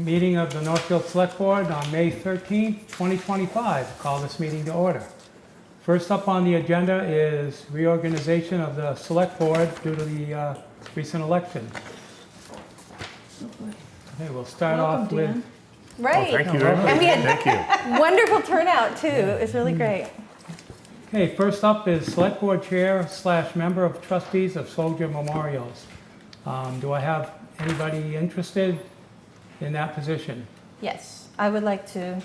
meeting of the Northfield Select Board on May 13th, 2025. Call this meeting to order. First up on the agenda is reorganization of the Select Board due to the recent election. Okay, we'll start off with... Dan. Right. Oh, thank you very much. And we had Thank you. wonderful turnout too. It was really great. Okay, first up is Select Board Chair / Member of Trustees of Soldier Memorials. Do I have anybody interested in that position? Yes, I would like to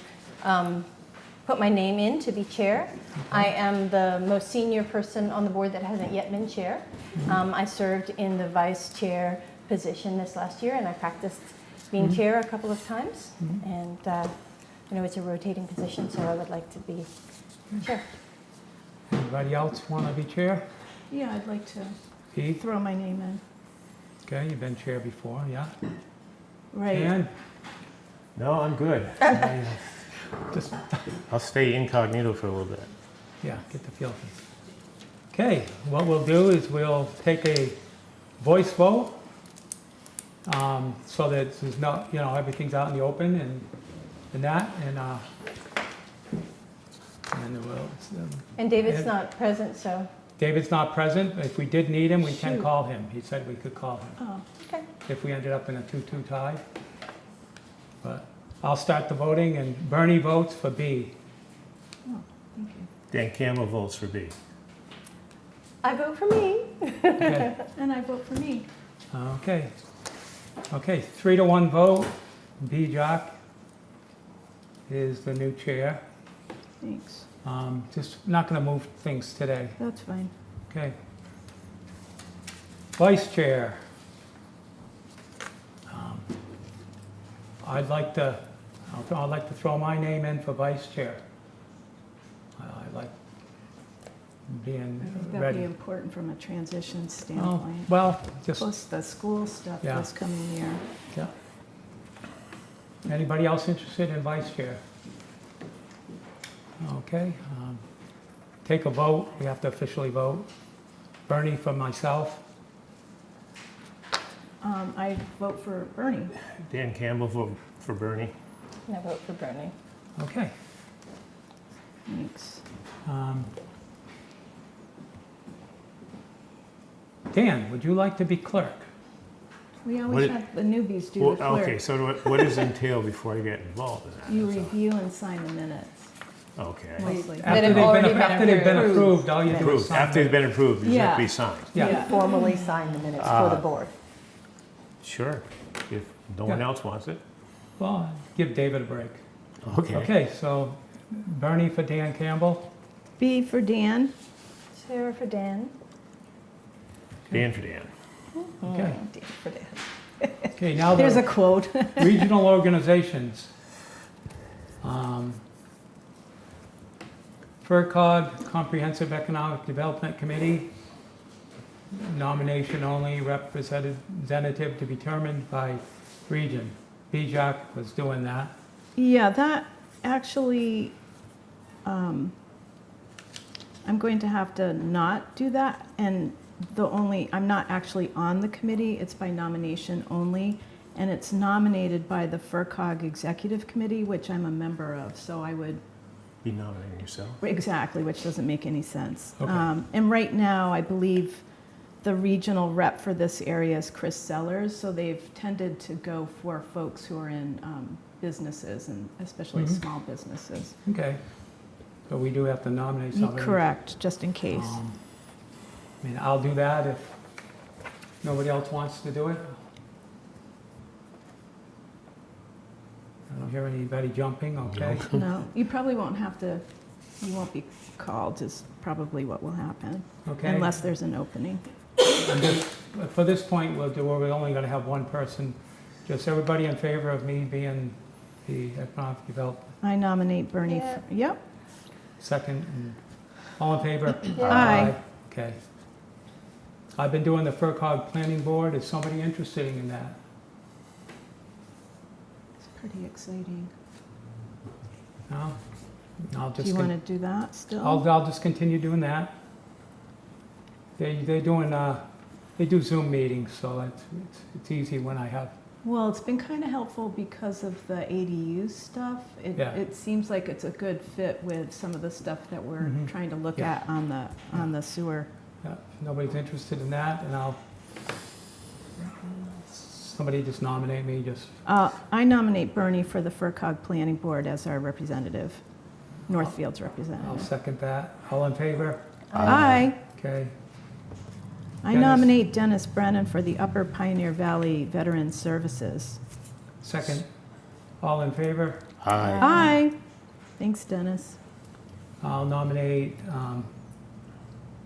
put my name in to be chair. I am the most senior person on the board that hasn't yet been chair. I served in the vice chair position this last year, and I practiced being chair a couple of times. And I know it's a rotating position, so I would like to be chair. Anybody else want to be chair? Yeah, I'd like to Pete? throw my name in. Okay, you've been chair before, yeah. Right. And No, I'm good. just, I'll stay incognito for a little bit. yeah, get the feel for it. Okay, what we'll do is we'll take a voice vote so that there's not, everything's out in the open and that, and we'll, And David's And- not present, so David's not present. If we did need him, we can Shoot. call him. He said we could call him Oh, okay. if we ended up in a 2-2 tie. But I'll start the voting, and Bernie votes for B. oh, thank you. Dan Campbell votes for B. I vote for me. Okay, And I vote for me. okay. Okay, 3-1 vote. B. Jock is the new chair. Thanks. Just not going to move things today. That's fine. Okay. Vice chair. I'd like to throw my name in for vice chair. I like being I think that'd be ready. important from a transition Oh, standpoint. well, just, Plus the school stuff Yeah. this coming year. yeah. Anybody else interested in vice chair? Okay. Take a vote. We have to officially vote. Bernie for myself. I vote for Bernie. Dan Campbell vote for Bernie. And I vote for Bernie. Okay. Thanks. Dan, would you like to be clerk? We What always it- have the newbies do Well, the clerk. okay, so what does entail before I get involved in that? You So- review and sign the minutes, Okay. mostly. That have already been After they've been approved. approved, all you do is Approved. sign After they've them. been approved, does it have to be Yeah. signed? Yeah. Formally sign the minutes for the board. Sure, if no one Yeah. else wants it. Well, give David a break. Okay. Okay, so Bernie for Dan Campbell. B for Dan. Chair for Dan. Dan for Dan. Okay. Dan for Dan. Okay, now There's a the quote. regional organizations. FERCog, Comprehensive Economic Development Committee. Nomination only, representative to be determined by region. BJAC was doing that. Yeah, that actually, I'm going to have to not do that. And I'm not actually on the committee, it's by nomination only. And it's nominated by the FERCog Executive Committee, which I'm a member of, so I would, Be nominating yourself. exactly, which doesn't make any sense. Okay. And right now, I believe the regional rep for this area is Chris Sellers, so they've tended to go for folks who are in businesses, and especially small businesses. Okay. So we do have to nominate somebody. Correct, just in case. I mean, I'll do that if nobody else wants to do it. I don't hear anybody jumping, okay? No, you probably won't have to, you won't be called, is probably what will happen, Okay. unless there's an opening. And just, for this point, we're only going to have one person. Just everybody in favor of me being the economic development I nominate Bernie, Yeah. Yep, second. And all in favor? Aye. Okay. I've been doing the FERCog Planning Board. Is somebody interested in that? it's pretty exciting. No? I'll Do just, you want to do that still? I'll just continue doing that. They do Zoom meetings, so it's easy when I have Well, it's been kind of helpful because of the ADU stuff. Yeah. It seems like it's a good fit with some of the stuff that we're Mhm. trying to look Yeah. at on the sewer. Yeah, if nobody's interested in that, and somebody just nominate me, just, I nominate Bernie for the FERCog Planning Board as our representative, Northfield's I'll representative. second that. All in favor? Aye. Okay. I Dennis? nominate Dennis Brennan for the Upper Pioneer Valley Veterans Services. Second. All in favor? Aye. Aye. Thanks, Dennis. I'll nominate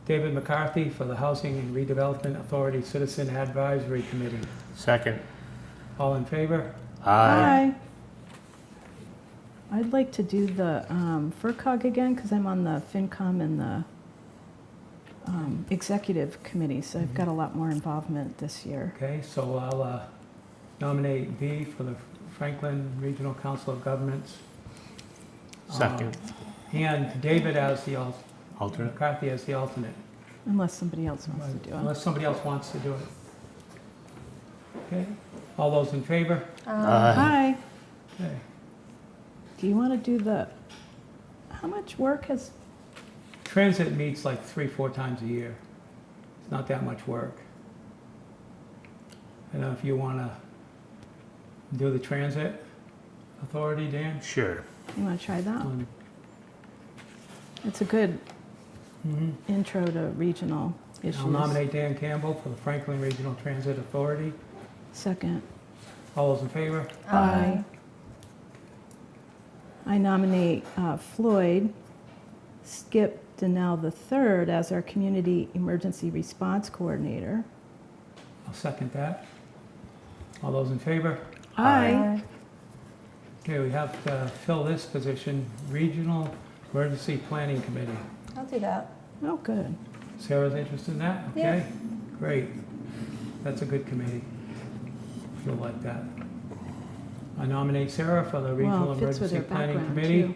David McCarthy for the Housing and Redevelopment Authority Citizen Advisory Committee. Second. All in favor? Aye. I'd like to do the FERCog again because I'm on the FinCom and the Executive Committee, so I've got a lot more involvement this year. Okay, so I'll nominate B for the Franklin Regional Council of Governments. Second. And David as the Alternate. McCarthy as the alternate, Unless somebody else wants to do it. unless somebody else wants to do it. Okay, all those in favor? Hi. Okay. Do you want to do how much work has, Transit meets like 3-4 times a year. It's not that much work. I don't know if you want to do the Transit Authority, Dan? Sure. you want to try that? Um, It's a good mhm. intro to regional issues. I'll nominate Dan Campbell for the Franklin Regional Transit Authority. Second. All those in favor? Aye. I nominate Floyd Skip Donnell III as our Community Emergency Response Coordinator. I'll second that. All those in favor? Aye. Okay, we have to fill this position, Regional Emergency Planning Committee. I'll do that. Oh, good. Sarah's interested in that? Yeah. Okay, great. That's a good committee. You'll like that. I nominate Sarah for the Regional Well, it fits with Emergency her Planning background, Committee. too. Do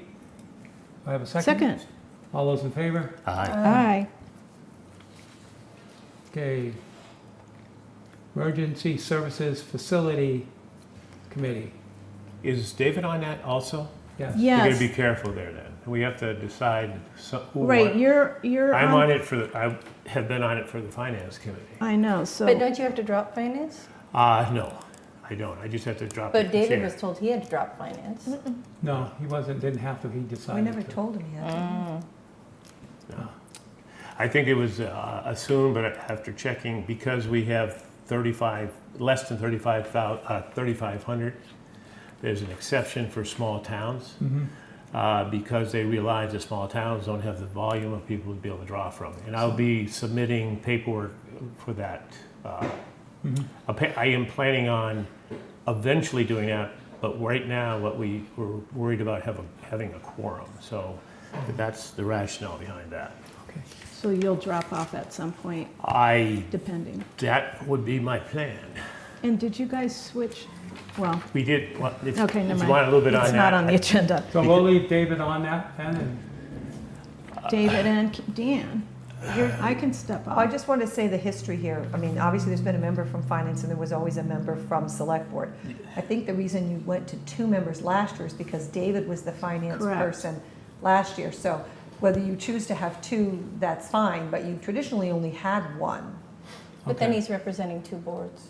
I have a second? Second. All those in favor? Aye. Aye. Okay. Emergency Services Facility Committee. Is David on that also? Yes. You're Yes. going to be careful there then. We have to decide who. Right, you're I'm on it I have been on it for the Finance Committee. I know, But so, don't you have to drop finance? No, I don't. I just have to drop But the David chair. was told he had to drop finance. No, he didn't have to, he We decided never to. told him yet. No. I think it was assumed, but after checking, because we have less than 3,500, there's an exception for small towns. Mhm. Because they realize that small towns don't have the volume of people to be able to draw from. And I'll be submitting paperwork for that. Mhm. I am planning on eventually doing that, but right now, what we're worried about having a quorum. So that's the rationale behind that. Okay. so you'll drop off at some point, depending. That would be my plan. And did you guys switch? Well, We did, well, if okay, never if mind. you want a little bit on that. It's not on the agenda. So we'll leave David on that then, and David and Dan, I can step I off. just want to say the history here. I mean, obviously, there's been a member from Finance, and there was always a member from Select Board. I think the reason you went to 2 members last year is because David was the finance Correct. person last year. So whether you choose to have 2, that's fine, but you traditionally only had 1. But then Okay. he's representing 2 boards.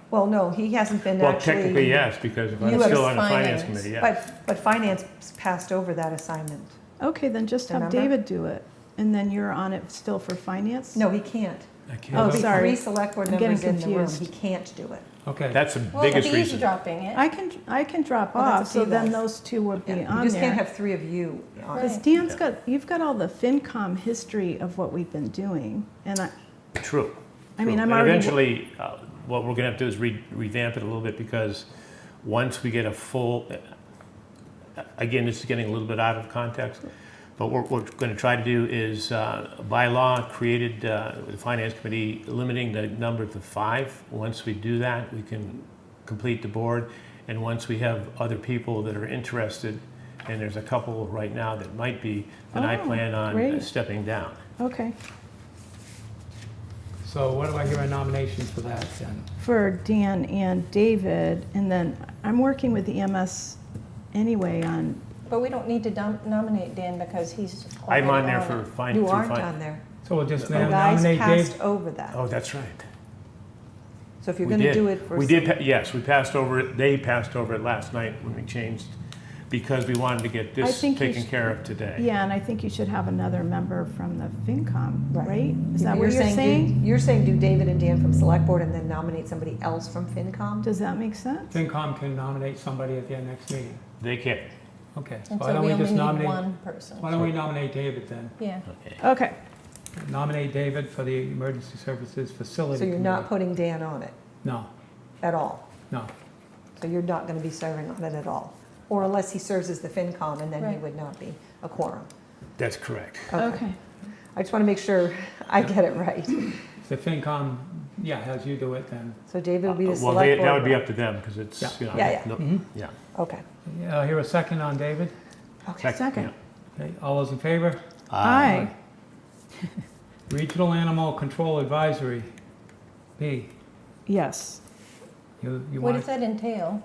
Well, no, he hasn't been Well, actually. technically, yes, because if I'm You have still on the finance. Finance Committee, yeah. But Finance passed over that assignment. Okay, then just have Remember? David do it, and then you're on it still for finance? No, he can't. I Oh, can't. There'll be sorry. 3 Select Board I'm getting members in the room. confused. He can't do it. Okay, That's the Well, biggest he's reason. dropping it. I can drop Well, that's off, up to so you then guys. those 2 would be You on just can't there. have 3 of you on it. Right. You've got all the FinCom history of what we've been doing, and True. I mean, True. I'm And already. eventually, what we're going to have to do is revamp it a little bit, because once we get a full, again, this is getting a little bit out of context, but what we're going to try to do is, by law, created the Finance Committee, limiting the number to 5. Once we do that, we can complete the board, and once we have other people that are interested, and there's a couple right now that might be, then I Oh, plan on great. stepping down. Okay, So what do I hear a nomination for that then? For Dan and David, and then I'm working with EMS anyway on, But we don't need to nominate Dan because he's I'm on already there it. for fine. You through aren't fine- on there. So we'll just You guys nominate passed Dave? over that. Oh, that's right. So if you're We going to did. do it for. We did, yes, we passed over it, they passed over it last night when we changed, because we wanted to get I this think you taken should- care of today. yeah, and I think you should have another member from the FinCom, right? Is that You're what you're saying? You're saying do David and Dan from Select Board and then nominate somebody else from FinCom? Does that make sense? FinCom can nominate somebody at their next meeting. They can. Okay, so And why so don't we we only just need nominate, one person. why don't we nominate David then? Yeah. Okay. Okay, Nominate David for the Emergency Services Facility So you're Committee. not putting Dan on it No, at all? no. So you're not going to be serving on it at all? Or unless he serves as the FinCom and then he Right. would not be a quorum? That's correct. okay. I just want to make sure I get it right. If the FinCom, yeah, has you do it then. So David would be the Well, Select Board? that would be rep. up to them, because it's, Yeah. you know. Yeah, yeah. no- Mhm. Yeah. Okay. Yeah, hear a second on David? Okay. Second. Okay, all those in favor? yeah. Aye. Regional Animal Control Advisory, B. Yes. You What want, does that entail?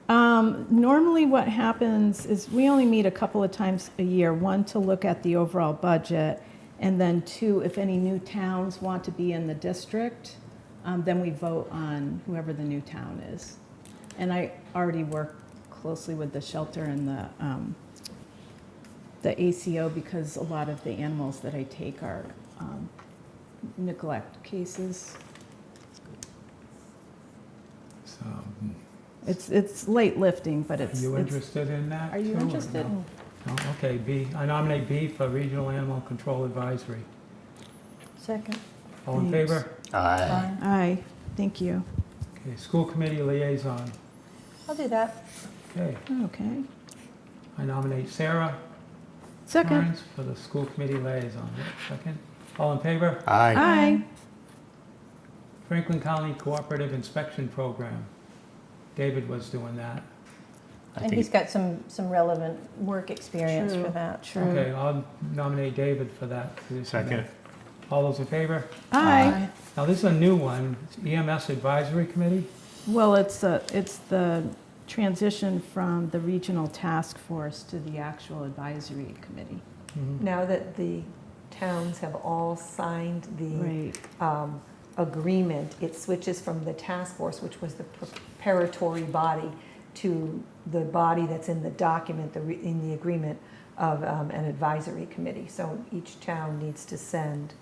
Normally what happens is we only meet a couple of times a year. One, to look at the overall budget, and then two, if any new towns want to be in the district, then we vote on whoever the new town is. And I already work closely with the shelter and the ACO because a lot of the animals that I take are neglect cases. so, It's late lifting, but are it's. you it's- interested in that? Are you too, or interested? no? No, okay, B. I nominate B for Regional Animal Control Advisory. Second. All in Thanks. favor? Aye. Aye, thank you. Okay, School Committee Liaison. I'll do that. Okay, Okay. I nominate Sarah Second. Kearns for the School Committee Liaison. Second. All in favor? Aye. Aye. Franklin County Cooperative Inspection Program. David was doing that. I And think- he's got some relevant work experience True. for that. True. Okay, I'll nominate David for that position. Second. All those in favor? Aye. Now, this is a new one, it's EMS Advisory Committee. Well, it's the transition from the regional task force to the actual advisory committee. Mhm. Now that the towns have all signed the Right. agreement, it switches from the task force, which was the preparatory body, to the body that's in the document, in the agreement of an advisory committee. So each town needs to send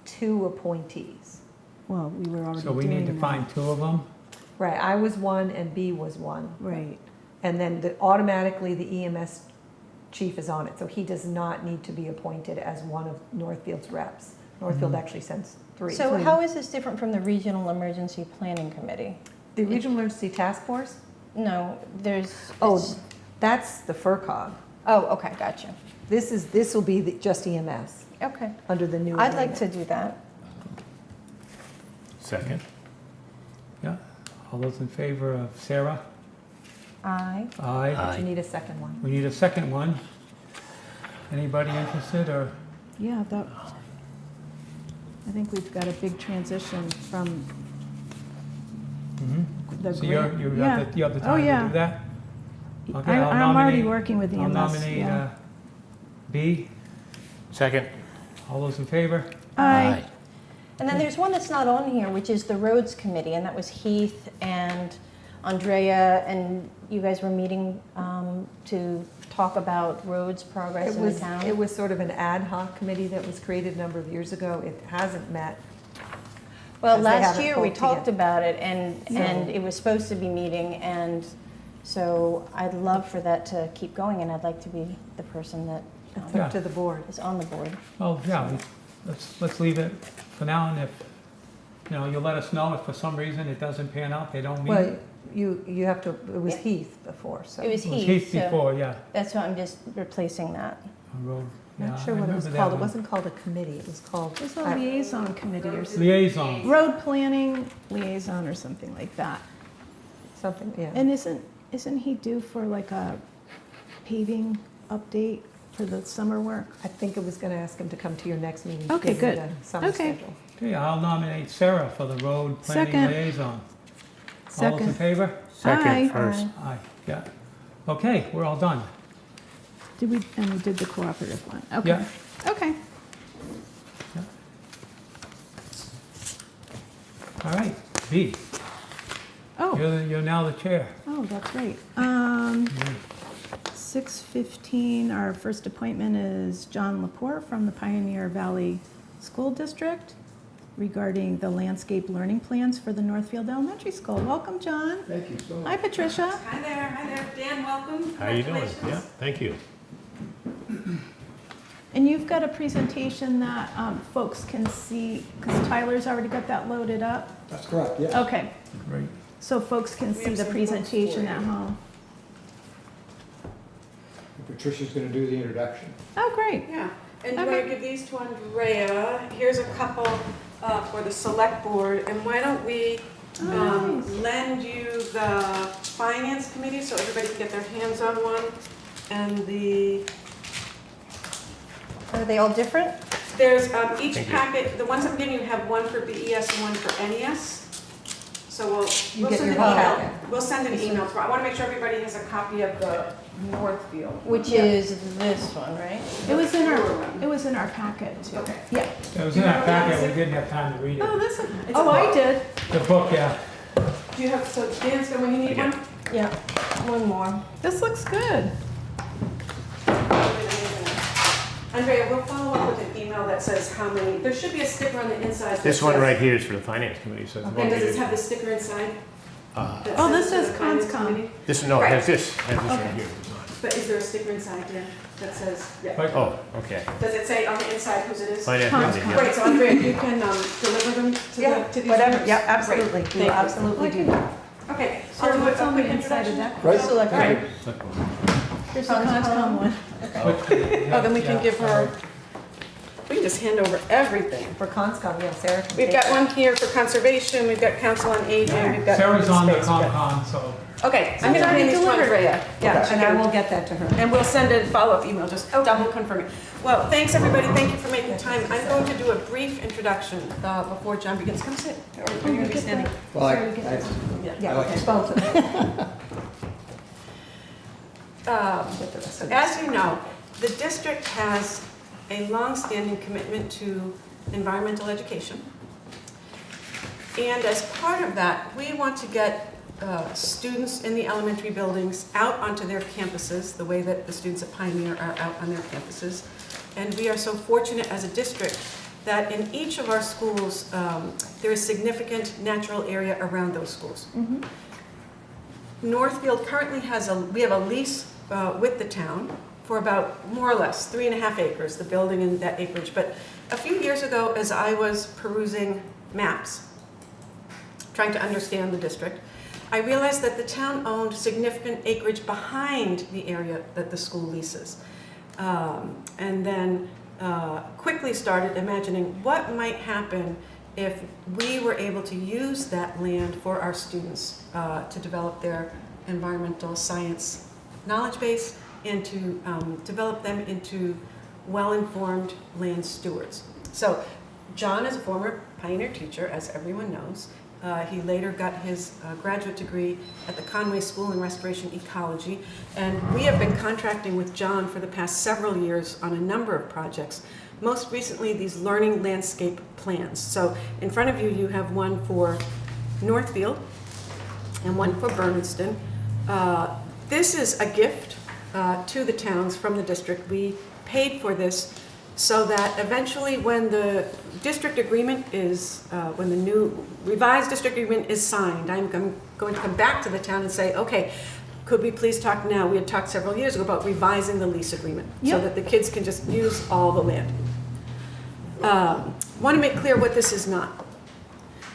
2 appointees. Well, we were already So we doing need to that. find 2 of them. Right, I was one and B was one. Right. And then automatically the EMS chief is on it, so he does not need to be appointed as one of Northfield's reps. Northfield Mhm. actually sends 3. So how is this different from the Regional Emergency Planning Committee? The Regional Emergency Task Force? No, there's. Oh, it's- that's the FERCog. Oh, okay, gotcha. This will be just EMS Okay. under the new I'd like agreement. to do that. Second. Yeah, all those in favor of Sarah? Aye. Aye. But you need a second one. We need a second one. Anybody interested, or? Yeah, that, I think we've got a big transition from the So you're- grant. you Yeah. have the, you have the Oh, time to yeah. do that? Okay, I'll I'm already nominate- working with I'll EMS, nominate yeah. B. Second. All those in favor? Aye. And then there's one that's not on here, which is the Roads Committee, and that was Heath and Andrea, and you guys were meeting to talk about roads progress It in the was, town. it was sort of an ad hoc committee that was created a number of years ago. It hasn't met. Well, because they last haven't year we pulled talked together. about it, and So- it was supposed to be meeting, and so I'd love for that to keep going, and I'd like to be the person that It's Yeah. up to the board. is on the board. Oh, yeah, let's leave it for now, and if, you'll let us know if for some reason it doesn't pan out, they don't meet. Well, you have to, it was Yeah. Heath before, so. It was It was Heath, Heath so before, yeah. that's why I'm just replacing that. On road, yeah, Not sure I what it was remember that called. It one. wasn't called a committee. It was called. It was a liaison committee or something. Liaison. Road planning liaison or something like that. Something, yeah. And isn't he due for like a paving update for the summer work? I think it was going to ask him to come to your next meeting. to Okay, give you good. the summer Okay. schedule. Okay, I'll nominate Sarah for the road planning Second. liaison. All those in Second. favor? Aye. Second first. Aye, yeah. Okay, we're all done. And we did the cooperative one. Okay. Yeah. Okay. All right, B, Oh, you're now the chair. that's right. 6:15, our first appointment is John Laporte from the Pioneer Valley School District regarding the landscape learning plans for the Northfield Elementary School. Welcome, John. Thank you so much. Hi, Patricia. Hi there, Dan, welcome. How you doing? Yeah, Congratulations. thank you. And you've got a presentation that folks can see, because Tyler's already got that loaded up. That's correct, yeah. Okay, Great. so folks can We see have the some books presentation for at you. home. Patricia's going to do the introduction. Oh, great. Yeah, and do you Okay. want to give these to Andrea? Here's a couple for the select board, and why don't we Oh, nice. lend you the finance committee so everybody can get their hands on one? And Are they all different? there's each Thank you. packet, the ones I'm giving you have one for BES and one for NES. So we'll get send an your email. packet. We'll send an email. I want to make sure everybody has a copy of the Northfield. Which is this one, right? It was in our packet too. Okay. Yeah. It was in that packet, we didn't have time to read Oh, it. this is, It's oh, a I book. did. The book, yeah. Do you have, so Dan's got one, you need I one? do. Yeah, one more. This looks good. Andrea, we'll follow up with an email that says how many, there should be a sticker on the inside. that This one says- right here is for the finance committee, so. And does it have the sticker inside? that Oh, says this to is the finance Conscom. committee? This, no, it has Right. this right Okay. here. But is there a sticker inside there that says, yeah? Like- Oh, okay. Does it say on the inside whose it is? Finance Conscom. committee, yeah. Great, so Andrea, you can deliver them to Yeah, to these whatever, groups? yeah, absolutely. Great, We thank you. absolutely do that. Okay, So I'll do what's a on the quick inside of introduction. that? Right? Select- Thank you. Here's the Conscom one. Oh, then we can give her, we can just hand over everything. For Conscom, yeah, Sarah can We've take got one here for conservation, we've got council on aging, we've got. Sarah's on the open space. Concom, so Okay, I'm gonna already hand these to delivered. Andrea. Yeah, She and I can- will get that to her. And we'll send a follow-up email, just double confirming. Well, thanks, everybody, thank you for making time. I'm going to do a brief introduction before John begins. Come sit, or are you gonna be standing? Well, I Yeah, like okay, to- both of them. Get the rest of this. As you know, the district has a long-standing commitment to environmental education. And as part of that, we want to get students in the elementary buildings out onto their campuses, the way that the students at Pioneer are out on their campuses. And we are so fortunate as a district that in each of our schools, there is significant natural area around those schools. Northfield currently we have a lease with the town for about more or less 3.5 acres, the building and that acreage. But a few years ago, as I was perusing maps, trying to understand the district, I realized that the town owned significant acreage behind the area that the school leases. And then quickly started imagining what might happen if we were able to use that land for our students to develop their environmental science knowledge base and to develop them into well-informed land stewards. So John is a former Pioneer teacher, as everyone knows. He later got his graduate degree at the Conway School in Restoration Ecology, and we have been contracting with John for the past several years on a number of projects. Most recently, these learning landscape plans. So in front of you, you have one for Northfield and one for Bernardston. This is a gift to the towns from the district. We paid for this so that eventually when the district agreement is, when the new revised district agreement is signed, I'm going to come back to the town and say, okay, could we please talk now? We had talked several years ago about revising the lease agreement so Yep. that the kids can just use all the land. Want to make clear what this is not.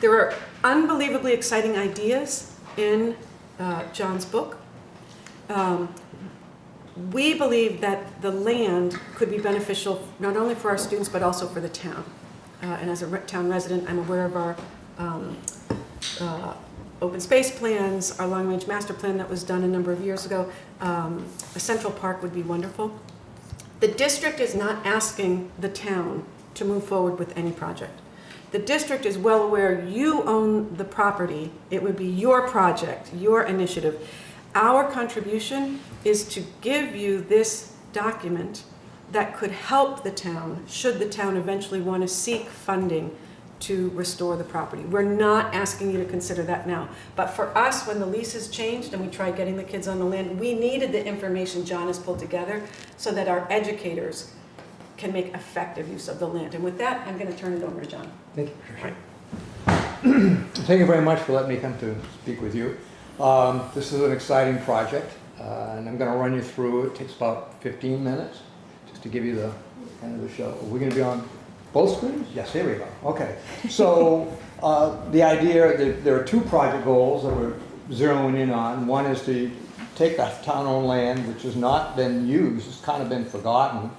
There are unbelievably exciting ideas in John's book. We believe that the land could be beneficial not only for our students but also for the town. And as a town resident, I'm aware of our open space plans, our long-range master plan that was done a number of years ago. A central park would be wonderful. The district is not asking the town to move forward with any project. The district is well aware you own the property. It would be your project, your initiative. Our contribution is to give you this document that could help the town, should the town eventually want to seek funding to restore the property. We're not asking you to consider that now. But for us, when the leases changed and we tried getting the kids on the land, we needed the information John has pulled together so that our educators can make effective use of the land. And with that, I'm going to turn it over to John. Thank you, Patricia. Thank you very much for letting me come to speak with you. This is an exciting project, and I'm going to run you through it. It takes about 15 minutes just to give you the kind of the show. Are we going to be on both screens? Yes, here we go. Okay. So the idea that there are two project goals that we're zeroing in on. One is to take the town-owned land, which has not been used, it's kind of been forgotten,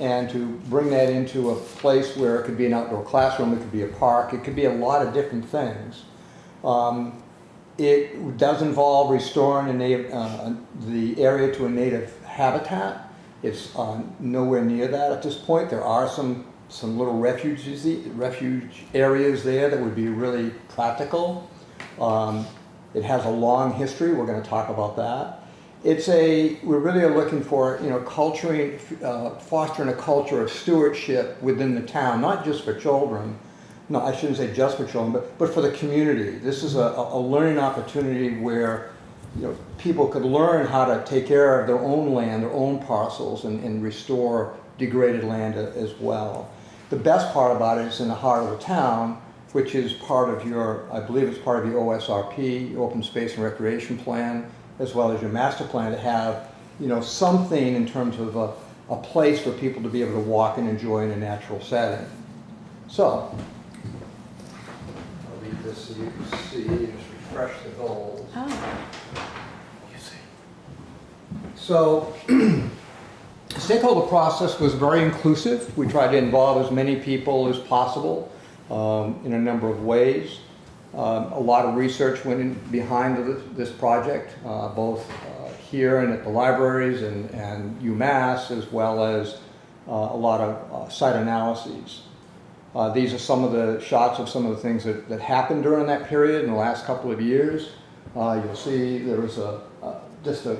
and to bring that into a place where it could be an outdoor classroom, it could be a park, it could be a lot of different things. It does involve restoring the area to a native habitat. It's nowhere near that at this point. There are some little refuge areas there that would be really practical. It has a long history. We're going to talk about that. We really are looking for, fostering a culture of stewardship within the town, not just for children. No, I shouldn't say just for children, but for the community. This is a learning opportunity where, people could learn how to take care of their own land, their own parcels, and restore degraded land as well. The best part about it is in the heart of the town, which is part of I believe it's part of your OSRP, your Open Space and Recreation Plan, as well as your master plan, to have, something in terms of a place for people to be able to walk and enjoy in a natural setting. So, I'll leave this so you can see, just refresh the goals. Oh. You see. So, the stakeholder process was very inclusive. We tried to involve as many people as possible in a number of ways. A lot of research went in behind this project, both here and at the libraries and UMass, as well as a lot of site analyses. These are some of the shots of some of the things that happened during that period in the last couple of years. You'll see there was just a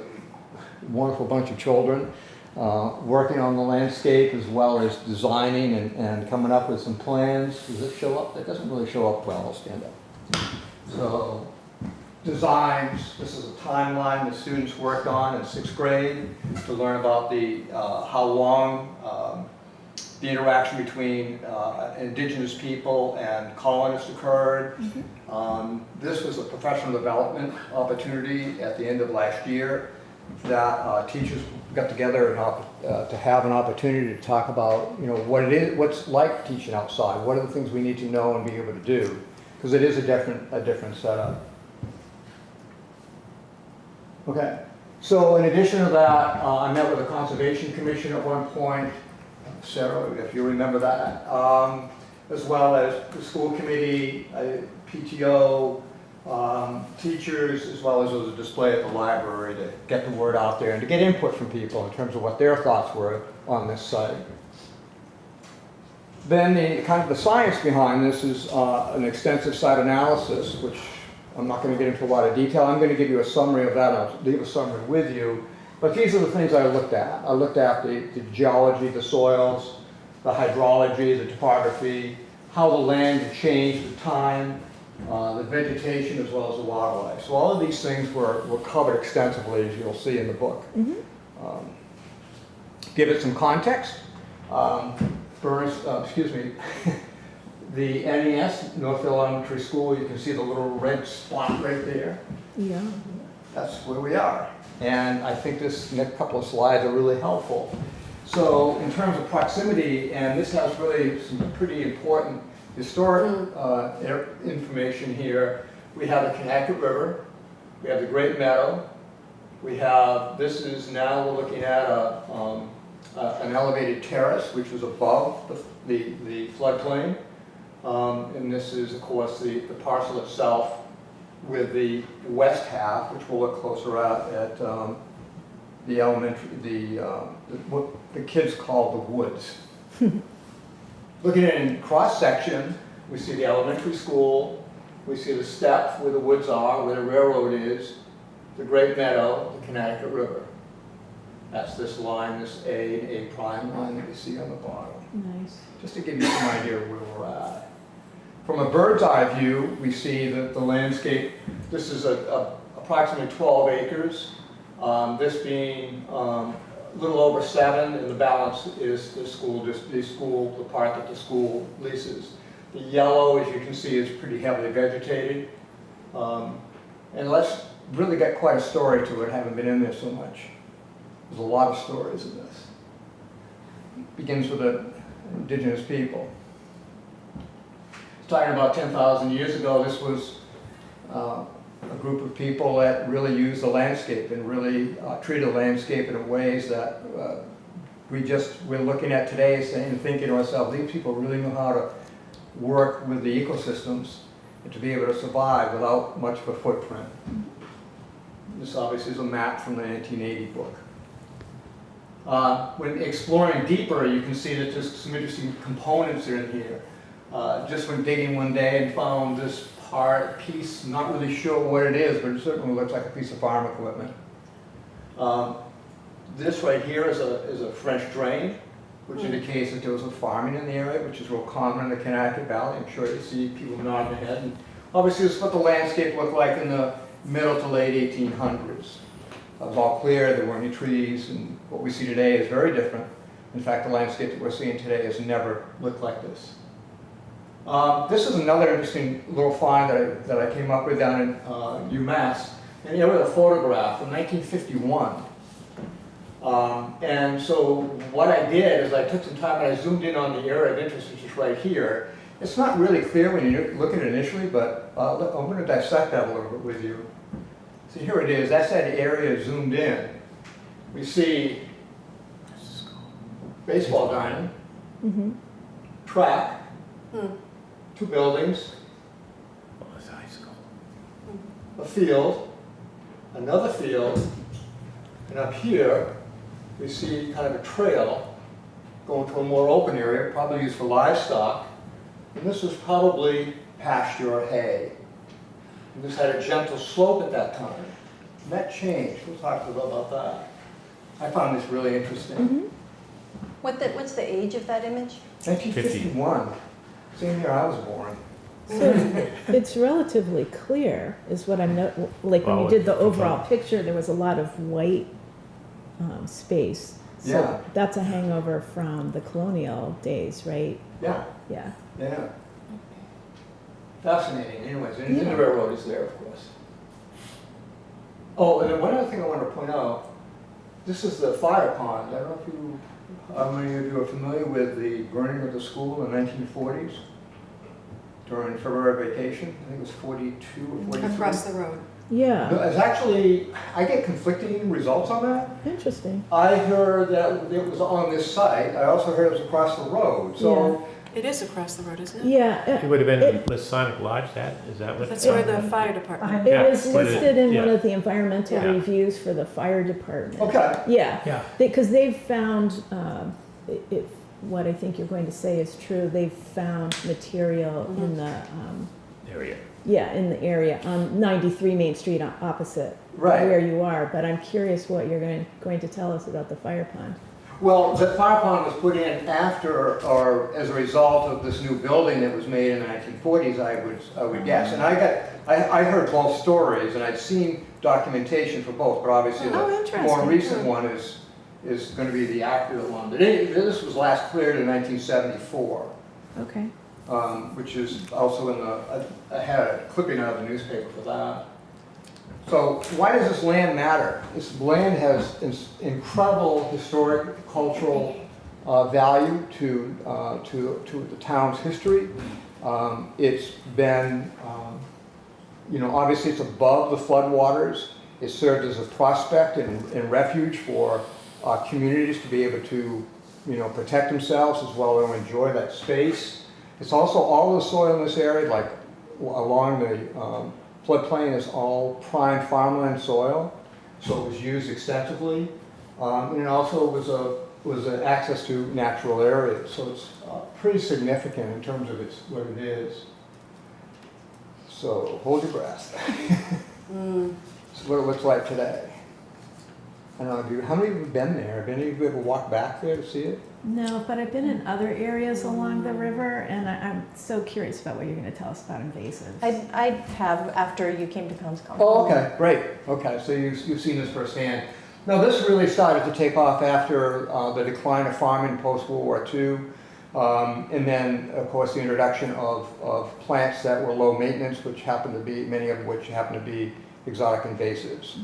wonderful bunch of children working on the landscape, as well as designing and coming up with some plans. Does it show up? That doesn't really show up well. I'll stand up. So, designs. This is a timeline the students worked on in 6th grade to learn about how long the interaction between indigenous people and colonists occurred. This was a professional development opportunity at the end of last year that teachers got together to have an opportunity to talk about, what's like teaching outside. What are the things we need to know and be able to do? Because it is a different setup. Okay, so in addition to that, I met with the Conservation Commission at one point, Sarah, if you remember that, as well as the school committee, PTO, teachers, as well as there was a display at the library to get the word out there and to get input from people in terms of what their thoughts were on this site. Then the science behind this is an extensive site analysis, which I'm not going to get into a lot of detail. I'm going to give you a summary of that. I'll leave a summary with you. But these are the things I looked at. I looked at the geology, the soils, the hydrology, the topography, how the land had changed with time, the vegetation, as well as the wildlife. So all of these things were covered extensively, as you'll see in the book. Give it some context. The NES, Northfield Elementary School, you can see the little red spot right there. Yeah. That's where we are. And I think this next couple of slides are really helpful. So in terms of proximity, and this has really some pretty important historic information here. We have the Connecticut River, we have the Great Meadow, this is now we're looking at an elevated terrace, which was above the floodplain. And this is, of course, the parcel itself with the west half, which we'll look closer at the elementary, what the kids call the woods. Looking at it in cross-section, we see the elementary school, we see the steppe where the woods are, where the railroad is, the Great Meadow, the Connecticut River. That's this line, this A and A prime line that you see on the bottom. Nice. Just to give you some idea of where we're at. From a bird's eye view, we see that the landscape, this is approximately 12 acres, this being a little over 7, and the balance is the part that the school leases. The yellow, as you can see, is pretty heavily vegetated. And let's really get quite a story to it, having been in there so much. There's a lot of stories in this. It begins with the indigenous people. Talking about 10,000 years ago, this was a group of people that really used the landscape and really treated the landscape in ways that we're looking at today and thinking to ourselves, these people really know how to work with the ecosystems and to be able to survive without much of a footprint. This obviously is a map from the 1980 book. When exploring deeper, you can see that there's some interesting components in here. Just when digging one day and found this piece, not really sure what it is, but it certainly looks like a piece of farm equipment. This right here is a French drain, which indicates that there was a farming in the area, which is real common in the Connecticut Valley. I'm sure you see people nodding their head. And obviously, this is what the landscape looked like in the middle to late 1800s. It was all clear, there weren't any trees, and what we see today is very different. In fact, the landscape that we're seeing today has never looked like this. This is another interesting little find that I came up with down in UMass, and here was a photograph from 1951. And so what I did is I took some time and I zoomed in on the area of interest, which is right here. It's not really clear when you look at it initially, but I'm going to dissect that a little bit with you. So here it is. That's that area zoomed in. We see baseball diamond, track, 2 buildings, Oh, it's high school. a field, another field, and up here we see kind of a trail going to a more open area, probably used for livestock. And this was probably pasture or hay. And this had a gentle slope at that time. And that changed. We'll talk a little about that. I found this really interesting. What's the age of that image? 1951. Same year I was born. So it's relatively clear, is what I'm like when you did the overall picture, there was a lot of white space. So Yeah. that's a hangover from the colonial days, right? Yeah, Yeah. yeah. Fascinating. Anyways, and Yeah. the railroad is there, of course. Oh, and then one other thing I want to point out, this is the fire pond. I don't know how many of you are familiar with the burning of the school in the 1940s during February vacation. I think it was 42 or 43. Across the road. Yeah. No, it's actually, I get conflicting results on that. Interesting. I heard that it was on this site. I also heard it was across the road. So It is across the road, isn't it? Yeah. It would have been Masonic Lodge, is that what? That's where the fire department. It Yeah, was but listed in one yeah. of the environmental Yeah. reviews for the fire department. okay. Yeah. Yeah. Because they've found, if what I think you're going to say is true, they've found material in the, Area. in the area on 93 Main Street opposite Right. where you are. But I'm curious what you're going to tell us about the fire pond. Well, the fire pond was put in after or as a result of this new building that was made in the 1940s, I would guess. And I heard both stories, and I'd seen documentation for both, but obviously Oh, the interesting. more recent one is going to be the accurate one. But this was last cleared in 1974, Okay. which is also in I had a clipping out of the newspaper for that. So why does this land matter? This land has incredible historic, cultural value to the town's history. It's been, obviously it's above the floodwaters. It served as a prospect and refuge for communities to be able to, protect themselves as well as enjoy that space. It's also all the soil in this area, like along the floodplain, is all prime farmland soil, so it was used extensively. And it also was an access to natural areas, so it's pretty significant in terms of what it is. So hold your breath. This is what it looks like today. I don't know, how many of you have been there? Have any of you ever walked back there to see it? No, but I've been in other areas along the river, and I'm so curious about what you're going to tell us about invasives. I have after you came to Conscom. Oh, okay, great. Okay, so you've seen this firsthand. Now, this really started to take off after the decline of farming post-World War II, and then, of course, the introduction of plants that were low maintenance, which happened to be, many of which happen to be exotic invasives.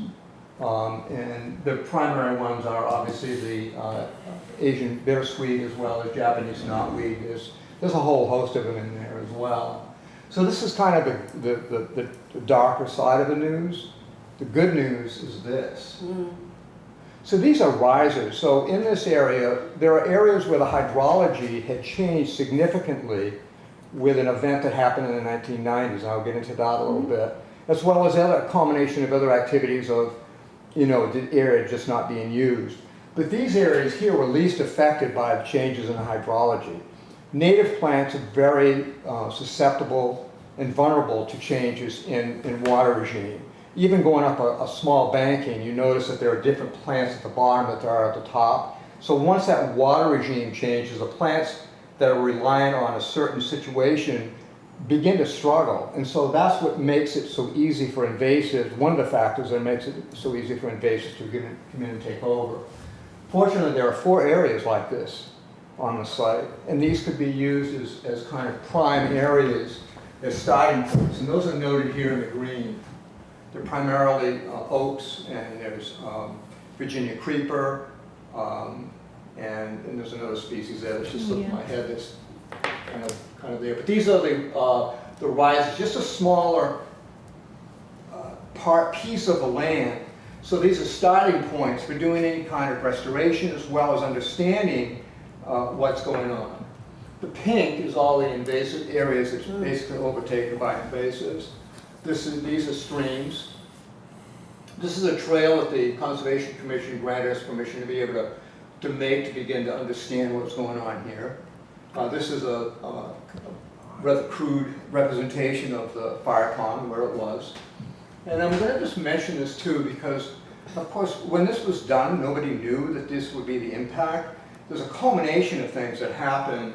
And the primary ones are obviously the Asian bittersweet as well as Japanese knotweed. There's a whole host of them in there as well. So this is kind of the darker side of the news. The good news is this. So these are risers. So in this area, there are areas where the hydrology had changed significantly with an event that happened in the 1990s. I'll get into that a little bit, as well as a combination of other activities of, the area just not being used. But these areas here were least affected by the changes in the hydrology. Native plants are very susceptible and vulnerable to changes in water regime. Even going up a small banking, you notice that there are different plants at the bottom that there are at the top. So once that water regime changes, the plants that are reliant on a certain situation begin to struggle. And so that's what makes it so easy for invasives, one of the factors that makes it so easy for invasives to come in and take over. Fortunately, there are 4 areas like this on the site, and these could be used as kind of prime areas, as starting points, and those are noted here in the green. They're primarily oaks, and there's Virginia creeper, and there's another species there that's just slipped in my head that's kind of there. But these are the rises, just a smaller piece of the land. So these are starting points for doing any kind of restoration as well as understanding what's going on. The pink is all the invasive areas that's basically overtaken by invasives. These are streams. This is a trail that the Conservation Commission granted us permission to be able to make to begin to understand what's going on here. This is a rather crude representation of the fire pond where it was. And I'm going to just mention this too because, of course, when this was done, nobody knew that this would be the impact. There's a culmination of things that happened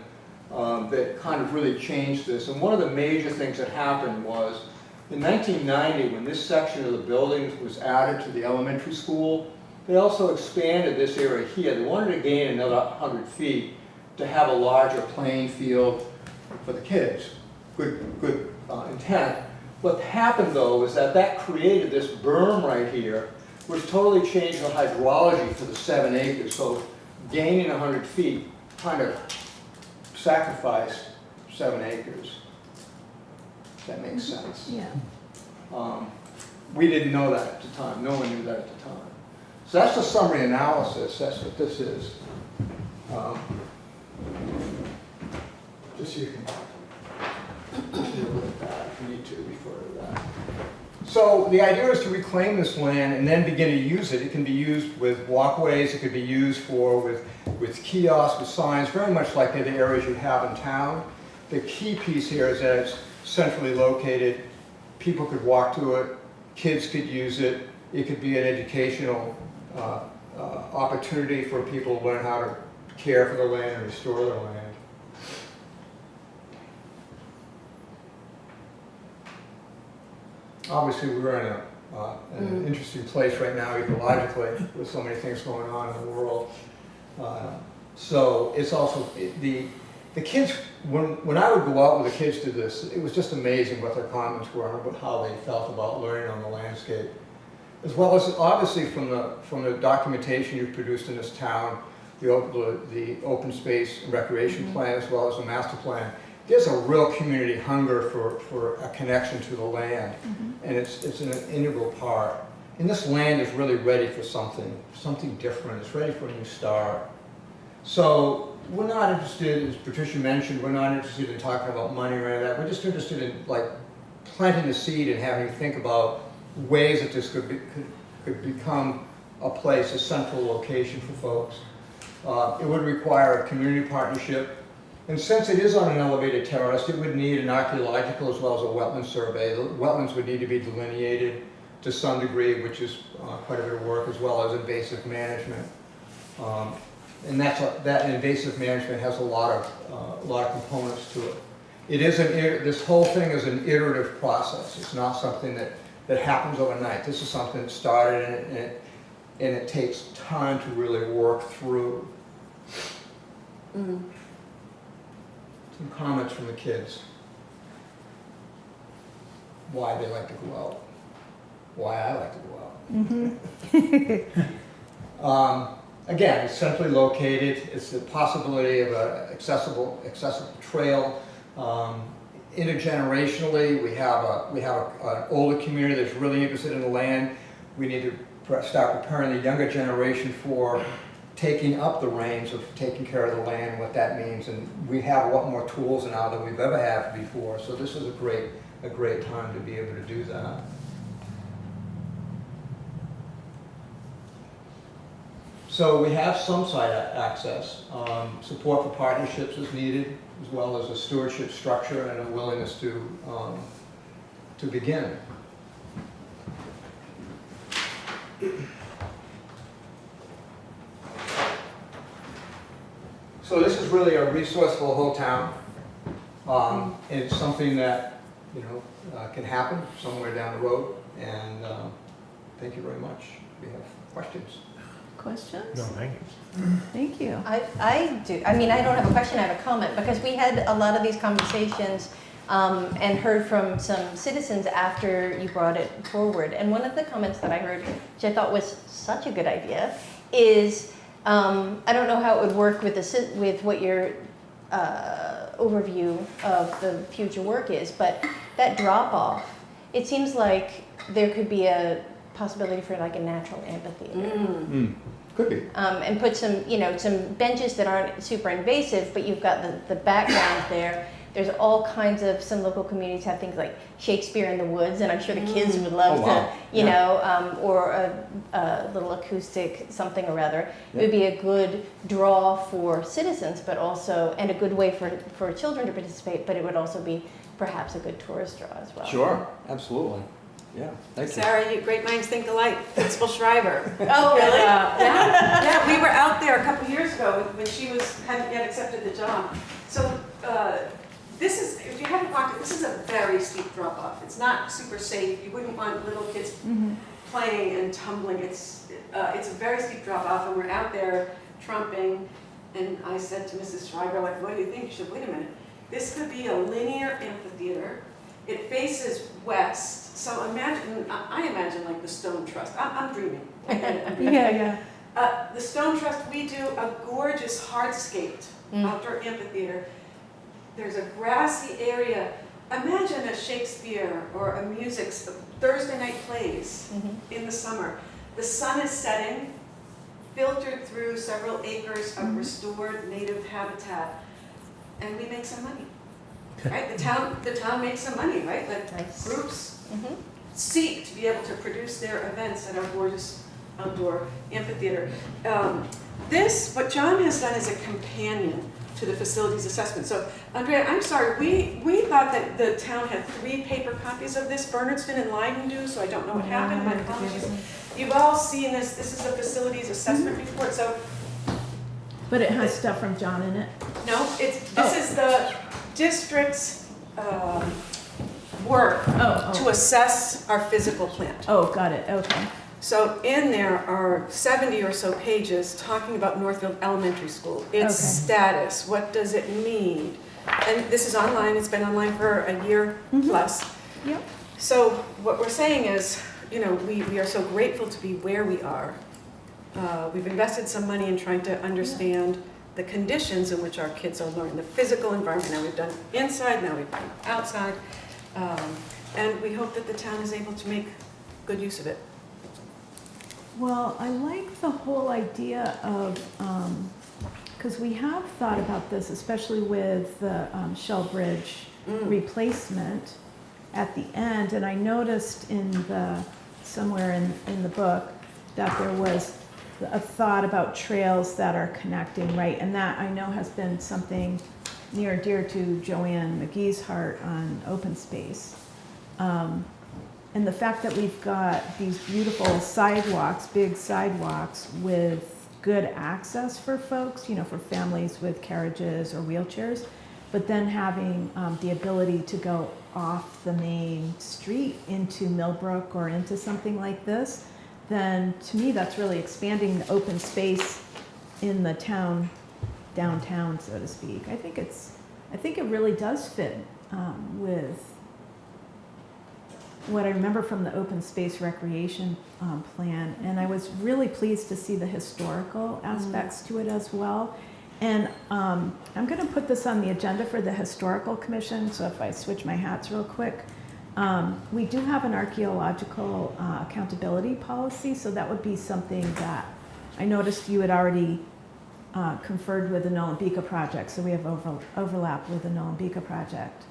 that kind of really changed this. And one of the major things that happened was in 1990, when this section of the buildings was added to the elementary school, they also expanded this area here. They wanted to gain another 100 feet to have a larger playing field for the kids. Good intent. What happened though is that created this berm right here, which totally changed the hydrology for the 7 acres. So gaining 100 feet kind of sacrificed 7 acres. If that makes sense. Yeah. We didn't know that at the time. No one knew that at the time. So that's the summary analysis. That's what this is. Just so you can deal with that if you need to refer to that. So the idea is to reclaim this land and then begin to use it. It can be used with walkways. It could be used with kiosks, with signs, very much like the areas you have in town. The key piece here is that it's centrally located. People could walk to it. Kids could use it. It could be an educational opportunity for people to learn how to care for the land and restore the land. Obviously, we're in an interesting place right now ecologically with so many things going on in the world. So it's also, the kids, when I would go out with the kids to this, it was just amazing what their comments were about how they felt about learning on the landscape. As well as obviously from the documentation you've produced in this town, the open space and recreation plan as well as the master plan, there's a real community hunger for a connection to the land, and it's an integral part. And this land is really ready for something different. It's ready for a new start. So we're not interested, as Patricia mentioned, we're not interested in talking about money or any of that. We're just interested in planting the seed and having you think about ways that this could become a place, a central location for folks. It would require a community partnership. And since it is on an elevated terrace, it would need an archaeological as well as a wetland survey. The wetlands would need to be delineated to some degree, which is quite a bit of work, as well as invasive management. And that invasive management has a lot of components to it. It is this whole thing is an iterative process. It's not something that happens overnight. This is something that started and it takes time to really work through. Mm. Some comments from the kids. Why they like to go out. Why I like to go out. Again, it's centrally located. It's the possibility of an accessible trail. Intergenerationally, we have an older community that's really interested in the land. We need to start preparing the younger generation for taking up the reins of taking care of the land and what that means. And we have a lot more tools now than we've ever had before. So this is a great time to be able to do that. So we have some site access. Support for partnerships is needed, as well as a stewardship structure and a willingness to begin. So this is really a resource for the whole town. And it's something that can happen somewhere down the road. And thank you very much. We have questions. Questions? No, thank you. Thank you. I do. I mean, I don't have a question, I have a comment, because we had a lot of these conversations and heard from some citizens after you brought it forward. And one of the comments that I heard, which I thought was such a good idea, is I don't know how it would work with what your overview of the future work is, but that drop-off, it seems like there could be a possibility for like a natural amphitheater. Could be. And put some benches that aren't super invasive, but you've got the background there. There's all kinds of, some local communities have things like Shakespeare in the Woods, and I'm sure the kids would love to, or a little acoustic something or other. It would be a good draw for citizens, but also, and a good way for children to participate, but it would also be perhaps a good tourist draw as well. Sure, absolutely. Yeah, thank you. Sarah, great minds think alike. Principal Schreiber. Oh, really? Yeah, we were out there a couple years ago when she hadn't yet accepted the job. So this is, if you haven't walked it, this is a very steep drop off. It's not super safe. You wouldn't want little kids playing and tumbling. It's a very steep drop off, and we're out there trumping. And I said to Mrs. Schreiber, like, what do you think? She said, wait a minute. This could be a linear amphitheater. It faces west. So imagine, I imagine like the Stone Trust. I'm dreaming. Yeah. The Stone Trust, we do a gorgeous hardscaped outdoor amphitheater. There's a grassy area. Imagine a Shakespeare or a music, Thursday night plays in the summer. The sun is setting, filtered through several acres of restored native habitat, and we make some money. Right? The town makes some money, right? Like Nice. groups seek to be able to produce their events at our gorgeous outdoor amphitheater. What John has done is a companion to the facilities assessment. So, Andrea, I'm sorry, we thought that the town had 3 paper copies of this. Bernardston and Leiden do, so I don't know what happened. My apologies. You've all seen this. This is a facilities assessment report. So, But it has stuff from John in it. no, this is the district's work to assess our physical plant. Oh, got it, okay. So in there are 70 or so pages talking about Northfield Elementary School, its status, what does it mean? And this is online, it's been online for a year plus. Yep. So what we're saying is, we are so grateful to be where we are. We've invested some money in trying to understand the conditions in which our kids are learning, the physical environment. Now we've done inside, now we've done outside. And we hope that the town is able to make good use of it. Well, I like the whole idea of, because we have thought about this, especially with the Shell Bridge replacement at the end, and I noticed somewhere in the book that there was a thought about trails that are connecting, right? And that I know has been something near and dear to Joanne McGee's heart on open space. And the fact that we've got these beautiful sidewalks, big sidewalks with good access for folks, you know, for families with carriages or wheelchairs, but then having the ability to go off the main street into Millbrook or into something like this, then to me that's really expanding the open space in the town, downtown, so to speak. I think it really does fit with what I remember from the open space recreation plan, and I was really pleased to see the historical aspects to it as well. And I'm going to put this on the agenda for the historical commission, so if I switch my hats real quick. We do have an archaeological accountability policy, so that would be something that I noticed you had already conferred with the Nolambika project, so we have overlap with the Nolambika project.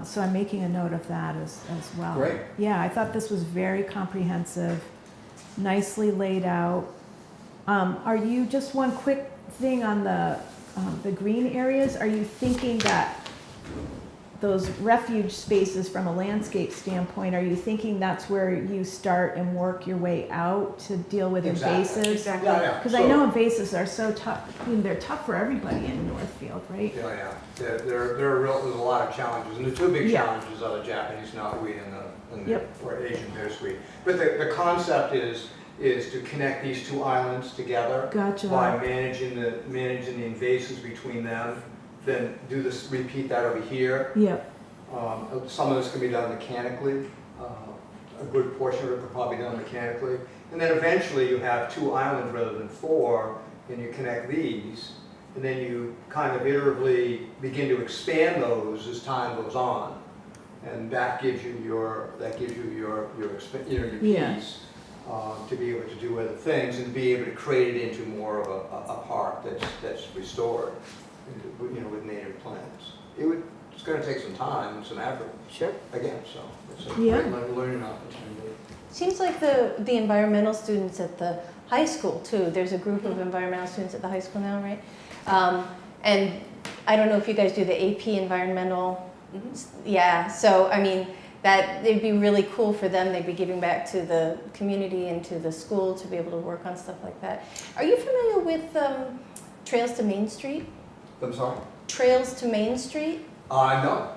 So I'm making a note of that as well. Great. Yeah, I thought this was very comprehensive, nicely laid out. Are you, just one quick thing on the green areas, are you thinking that those refuge spaces from a landscape standpoint, are you thinking that's where you start and work your way out to deal with invasives? Exactly. Yeah, yeah. Because I know invasives are so tough, I mean, they're tough for everybody in Northfield, right? Yeah. There's a lot of challenges, and the two big Yeah. challenges are the Japanese knotweed and the Yep. or Asian bittersweet. But the concept is to connect these two islands together Gotcha. by managing the invasives between them. Then repeat that over here. Yep, Some of this can be done mechanically. A good portion of it could probably be done mechanically. And then eventually you have two islands rather than four, and you connect these, and then you kind of iteratively begin to expand those as time goes on. And that gives you your Yeah. piece to be able to do other things and be able to create it into more of a park that's restored, you know, with native plants. It's going to take some time and some effort. Sure. Again, so it's a Yeah. great learning opportunity. Seems like the environmental students at the high school too. There's a group of environmental students at the high school now, right? And I don't know if you guys do the AP environmental. Yeah, so I mean, that it'd be really cool for them. They'd be giving back to the community and to the school to be able to work on stuff like that. Are you familiar with Trails to Main Street? I'm sorry? Trails to Main Street? No.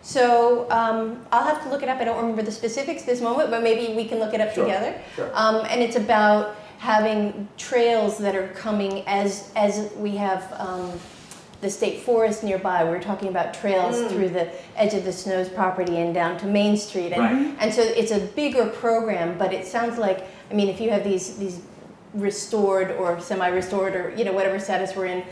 So I'll have to look it up. I don't remember the specifics this moment, but maybe we can look it up Sure, together. sure. And it's about having trails that are coming as we have the state forest nearby. We're talking about trails through the edge of the Snows property and down to Main Street. And, Right. and so it's a bigger program, but it sounds like, I mean, if you have these restored or semi-restored or, you know, whatever status we're in,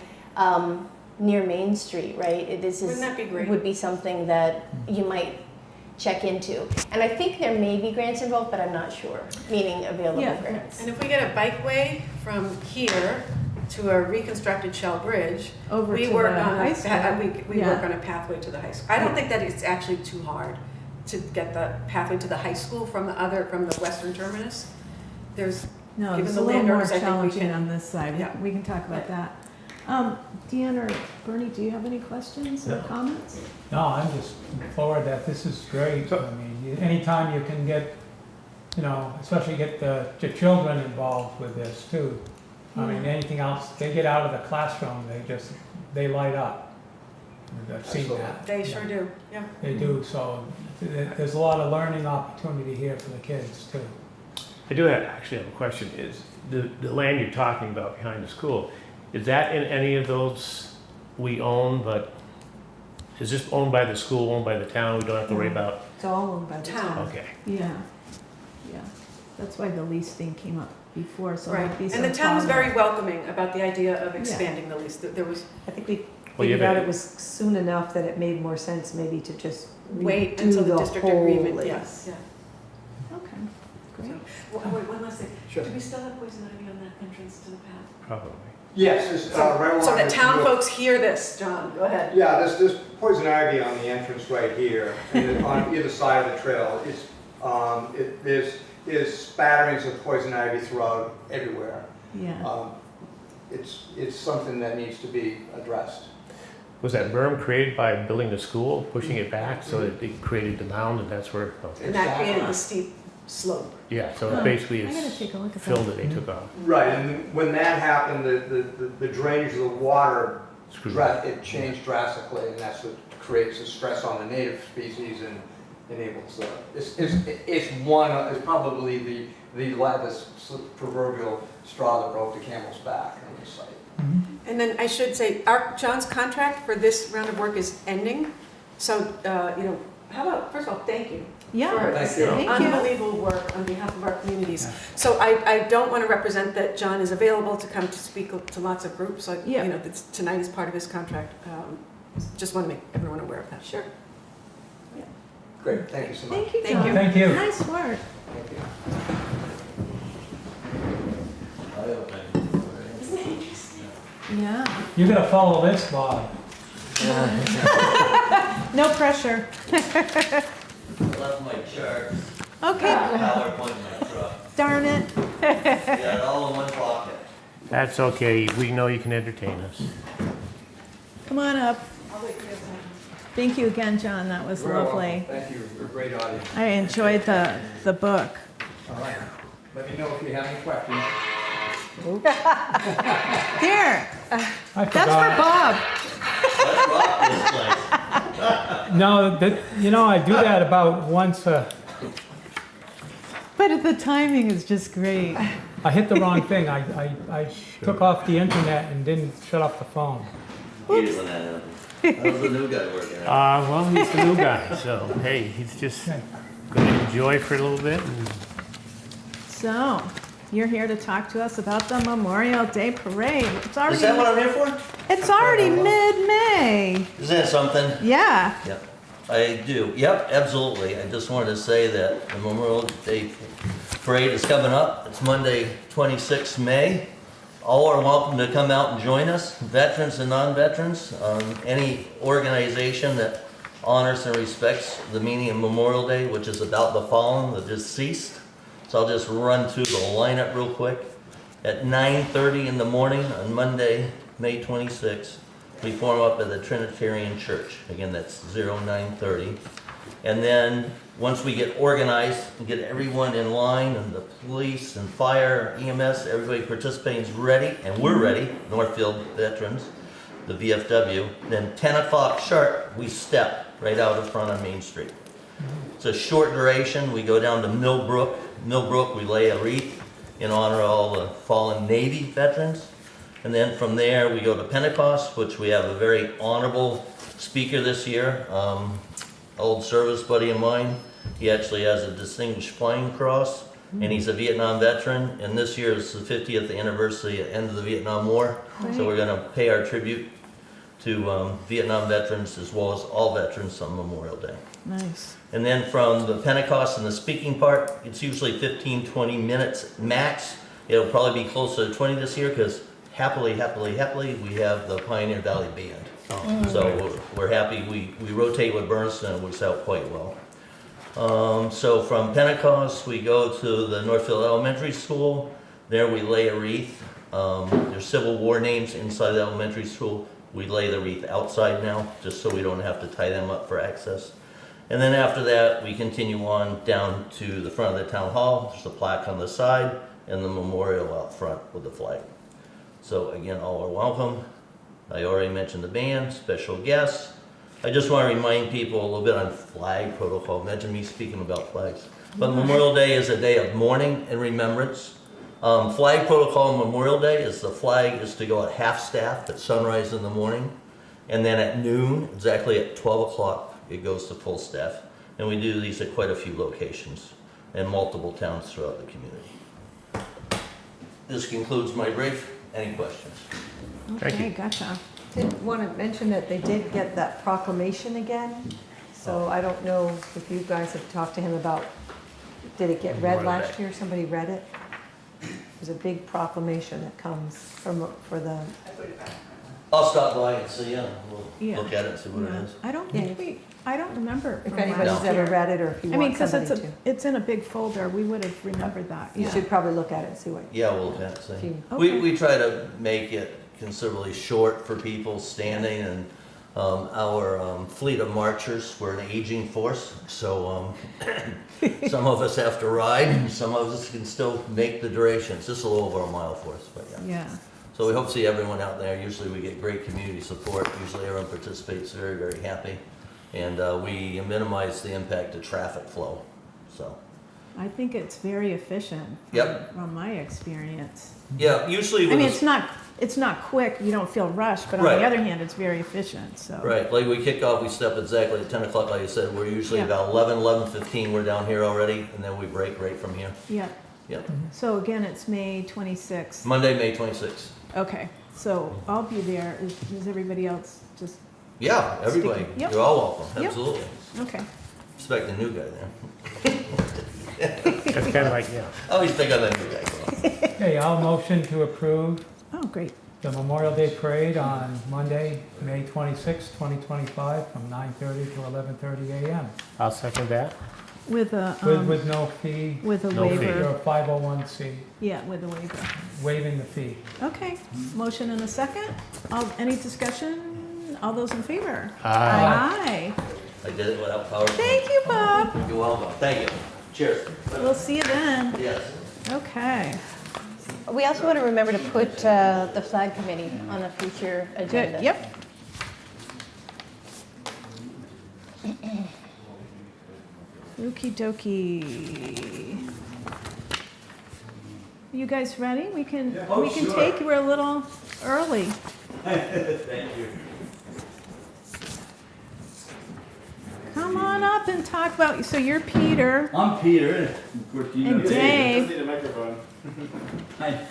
near Main Street, right? Wouldn't that be great? Would be something that you might check into. And I think there may be grants involved, but I'm not sure, meaning available Yeah. grants. And if we get a bikeway from here to a reconstructed Shell Bridge, over we to work the on high a, school. we Yeah. work on a pathway to the high school. I don't think that it's actually too hard to get the pathway to the high school from the western terminus. There's, No, given it's the a little more landowners, I think we challenging can- on this side. Yeah. We can talk about that. Deanne or Bernie, do you have any questions or No. comments? No, I'm just looking forward that this is great. I mean, anytime you can get, you know, especially get the children involved with this too. I mean, anything else, they get out of the classroom, they light up. I've seen that. they sure do, yeah. They do, so there's a lot of learning opportunity here for the kids too. I do actually have a question. Is the land you're talking about behind the school, is that in any of those we own, but is this owned by the school, owned by the town? We don't have to worry about? It's all owned by the Town. town. Okay. Yeah, yeah. That's why the lease thing came up before, so there'd be Right, some. and the town was very follow-up. welcoming about the idea of expanding the lease. There was, I think we Well, you figured have out a- it was soon enough that it made more sense maybe to just wait redo until the the district whole agreement, lease. yes, yeah. Okay, great. Wait, one last thing. Sure. Do we still have poison ivy on that entrance to the path? Probably. Yes, it's right along. So that this town road. folks hear this, John, go ahead. Yeah, there's poison ivy on the entrance right here, and then on either side of the trail. there's spatterings of poison ivy throughout everywhere. Yeah. It's something that needs to be addressed. Was that berm created by building the school, pushing it back so that it created the mound and that's where, okay. And that created the steep slope. Yeah, so Oh, basically I gotta it's take a look at filled that. that they took off. Right, and when that happened, the drainage of the water, Screwed it changed drastically, and that's what creates a stress on the native species and enables, it's probably the proverbial straw that broke the camel's back on the site. And then I should say, John's contract for this round of work is ending. So, how about, first of all, thank you. Yeah. For Thank you. Thank you. unbelievable work on behalf of our communities. So I don't want to represent that John is available to come to speak to lots of groups. Like, Yeah. tonight is part of his contract. Just want to make everyone aware of that. Sure. Great, thank you so much. Thank you, Thank John. you. Thank you. Nice work. Thank you. Yeah. You gotta follow this, Bob. No pressure. Left my charts, Okay. PowerPoint in my truck. Darn it. Got it all in one pocket. That's okay, we know you can entertain us. Come on up. I'll wait for your time. Thank you again, John. That was You're welcome. lovely. Thank you, you're a great audience. I enjoyed the book. All right, let me know if you have any questions. Here, I that's for forgot. Bob. Let's rock this place. No, I do that about once, But the timing is just great. I hit the wrong thing. I took off the internet and didn't shut off the phone. Hate it when that happens. How's the new guy working out? Well, he's the new guy, so hey, he's just gonna enjoy for a little bit. And So, you're here to talk to us about the Memorial Day Parade. Is that what I'm here for? It's already mid-May. Is that something? Yeah. Yep, I do. Yep, absolutely. I just wanted to say that the Memorial Day Parade is coming up. It's Monday, 26th May. All are welcome to come out and join us, veterans and non-veterans. Any organization that honors and respects the meaning of Memorial Day, which is about the fallen, the deceased. So I'll just run through the lineup real quick. At 9:30 in the morning on Monday, May 26th, we form up at the Trinitarian Church. Again, that's 0930. And then once we get organized and get everyone in line and the police and fire, EMS, everybody participating is ready, and we're ready, Northfield veterans, the VFW, then 10 o'clock sharp, we step right out in front of Main Street. It's a short duration. We go down to Millbrook. Millbrook, we lay a wreath in honor of all the fallen Navy veterans. And then from there, we go to Pentecost, which we have a very honorable speaker this year. Old service buddy of mine. He actually has a Distinguished Flying Cross, and he's a Vietnam veteran. And this year is the 50th anniversary of the end of the Vietnam War. So we're going to pay our tribute to Vietnam veterans as well as all veterans on Memorial Day. Nice. And then from the Pentecost and the speaking part, it's usually 15, 20 minutes max. It'll probably be closer to 20 this year because happily, we have the Pioneer Valley Band. So we're happy. We rotate with Bernardston and it works out quite well. So from Pentecost, we go to the Northfield Elementary School. There we lay a wreath. There's Civil War names inside the elementary school. We lay the wreath outside now, just so we don't have to tie them up for access. And then after that, we continue on down to the front of the town hall. There's a plaque on the side and the memorial out front with the flag. So again, all are welcome. I already mentioned the band, special guests. I just want to remind people a little bit on flag protocol. Imagine me speaking about flags. But Memorial Day is a day of mourning and remembrance. Flag protocol on Memorial Day is the flag is to go at half staff at sunrise in the morning. And then at noon, exactly at 12 o'clock, it goes to full staff. And we do these at quite a few locations in multiple towns throughout the community. This concludes my brief. Any questions? Thank Okay, you. gotcha. Did want to mention that they did get that proclamation again. So I don't know if you guys have talked to him about, did it get read Memorial last Day. year? Somebody read it? There's a big proclamation that comes for the, I'll stop by and see you. We'll Yeah. look at it and see what Yeah. it is. I don't think we, I don't remember If from anybody's last ever year. read it, or if you I mean, want because somebody to. it's in a big folder, we would have remembered that, You yeah. should probably look at it and see what. Yeah, we'll look at it, if see. you- Okay. We try to make it considerably short for people standing, and our fleet of marchers, we're an aging force, so some of us have to ride, and some of us can still make the duration. It's just a little over a mile for us, but yeah. Yeah, So we hope to see everyone out there. Usually we get great community support. Usually everyone participates very, very happy. And we minimize the impact to traffic flow, so. I think it's very efficient. Yep. From my experience. Yeah, usually I with mean, the it's not quick, you don't feel rushed, but on Right. the other hand, it's very efficient, so. Right, like we kick off, we step exactly at 10 o'clock, like you said, we're usually Yeah. about 11:15, we're down here already, and then we break right from here. Yeah, Yep. so again, it's May 26th. Monday, May 26th. Okay, so I'll be there. Is everybody else just, Yeah, everybody, Sticky. Yep. you're all welcome, Yep. absolutely. okay. Expect a new guy there. That's kind of like, yeah. Always pick on that new guy. Okay, I'll motion to approve Oh, great. the Memorial Day Parade on Monday, May 26, 2025, from 9:30 to 11:30 a.m. I'll second that. With a, With no fee, with a no fee. waiver. or 501c, Yeah, with a waiver. waiving the fee. Okay, motion and a second. Any discussion? All those in favor? Aye. Aye. I did it without PowerPoint. Thank you, Bob. You're welcome, thank you. Cheers. We'll see you then. Yes. Okay, We also want to remember to put the flag committee on a future agenda. good, yep. Okey dokey. You guys ready? We can take, we're a little early. Thank you. Come on up and talk about, so you're Peter. I'm Peter. Of course, you know And Dave. Dave. Need a microphone. Hi.